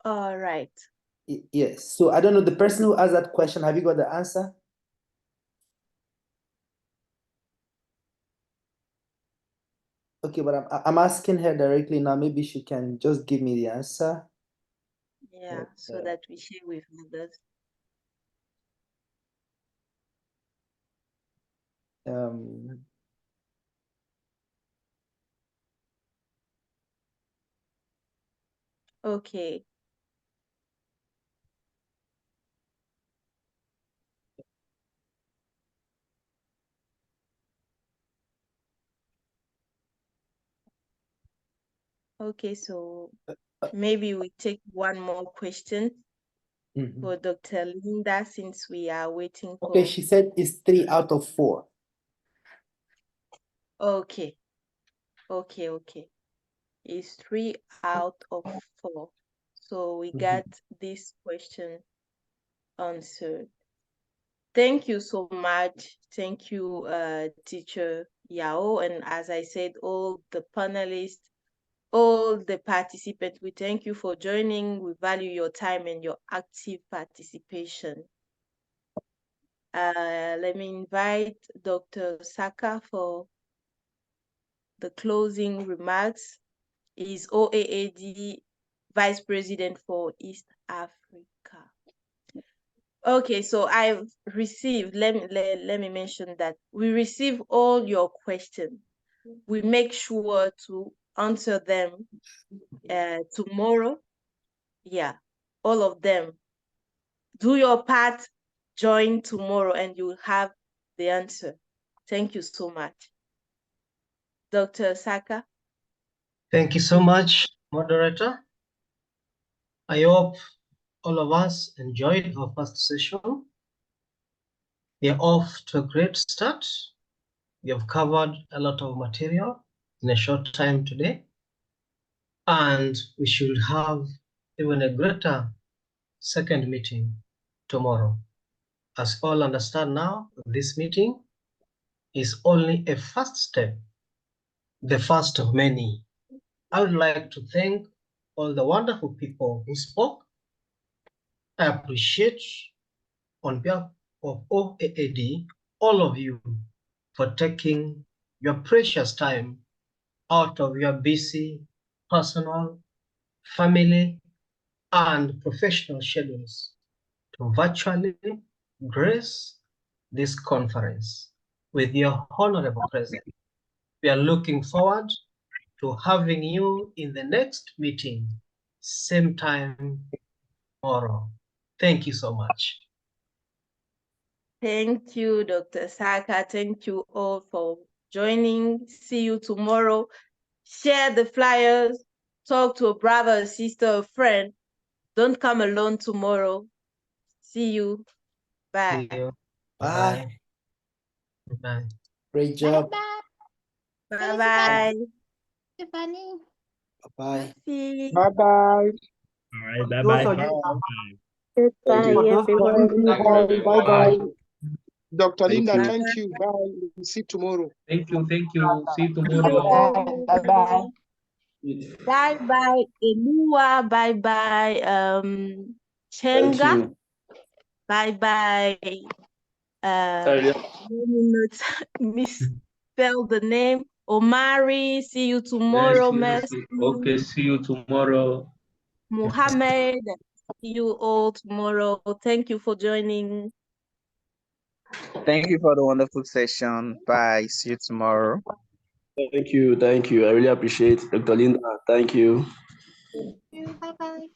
All right. Yes. So I don't know, the person who asked that question, have you got the answer? Okay, but I'm asking her directly now. Maybe she can just give me the answer. Yeah, so that we share with others. Okay. Okay, so maybe we take one more question for Dr. Linda, since we are waiting for... Okay, she said it's 3 out of 4. Okay. It's 3 out of 4. So we got this question answered. Thank you so much. Thank you, Teacher Yao. And as I said, all the panelists, all the participants, we thank you for joining. We value your time and your active participation. Let me invite Dr. Saka for the closing remarks. Is OAAD Vice President for East Africa. Okay, so I've received, let me mention that we receive all your questions. We make sure to answer them tomorrow. Yeah, all of them. Do your part, join tomorrow, and you'll have the answer. Thank you so much. Dr. Saka. Thank you so much, moderator. I hope all of us enjoyed our first session. We are off to a great start. We have covered a lot of material in a short time today, and we should have even a greater second meeting tomorrow. As all understand now, this meeting is only a first step, the first of many. I would like to thank all the wonderful people who spoke. I appreciate on behalf of OAAD, all of you for taking your precious time out of your busy personal, family, and professional schedules to virtually grace this conference with your honorable presence. We are looking forward to having you in the next meeting, same time tomorrow. Thank you so much. Thank you, Dr. Saka. Thank you all for joining. See you tomorrow. Share the flyers. Talk to a brother, a sister, a friend. Don't come alone tomorrow. See you. Bye. See you. Bye. Bye. Great job. Bye-bye. Stephanie. Bye. Merci. Bye-bye. All right, bye-bye. Those of you- Thank you. for those who are- Bye-bye. Dr. Thank Linda, you. thank you. Bye. We'll see you tomorrow. Thank you. See you See you. tomorrow. Bye-bye. Bye-bye. Elua. Bye-bye. Thank Chenga. you. Bye-bye. Let me not misspell the name. Omari, see you tomorrow. Yes. Okay, see you tomorrow. Muhammad, see you all tomorrow. Thank you for joining. Thank you for the wonderful session. Bye. See you tomorrow. Thank you. I really appreciate Dr. Linda. Thank you. Bye-bye.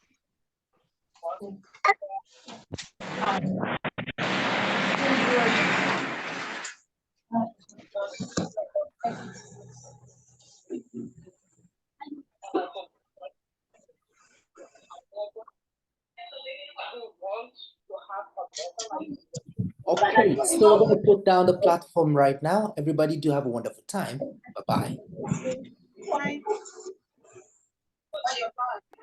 Okay, so we're going to put down the platform right now. Everybody do have a wonderful time. Bye-bye. Bye.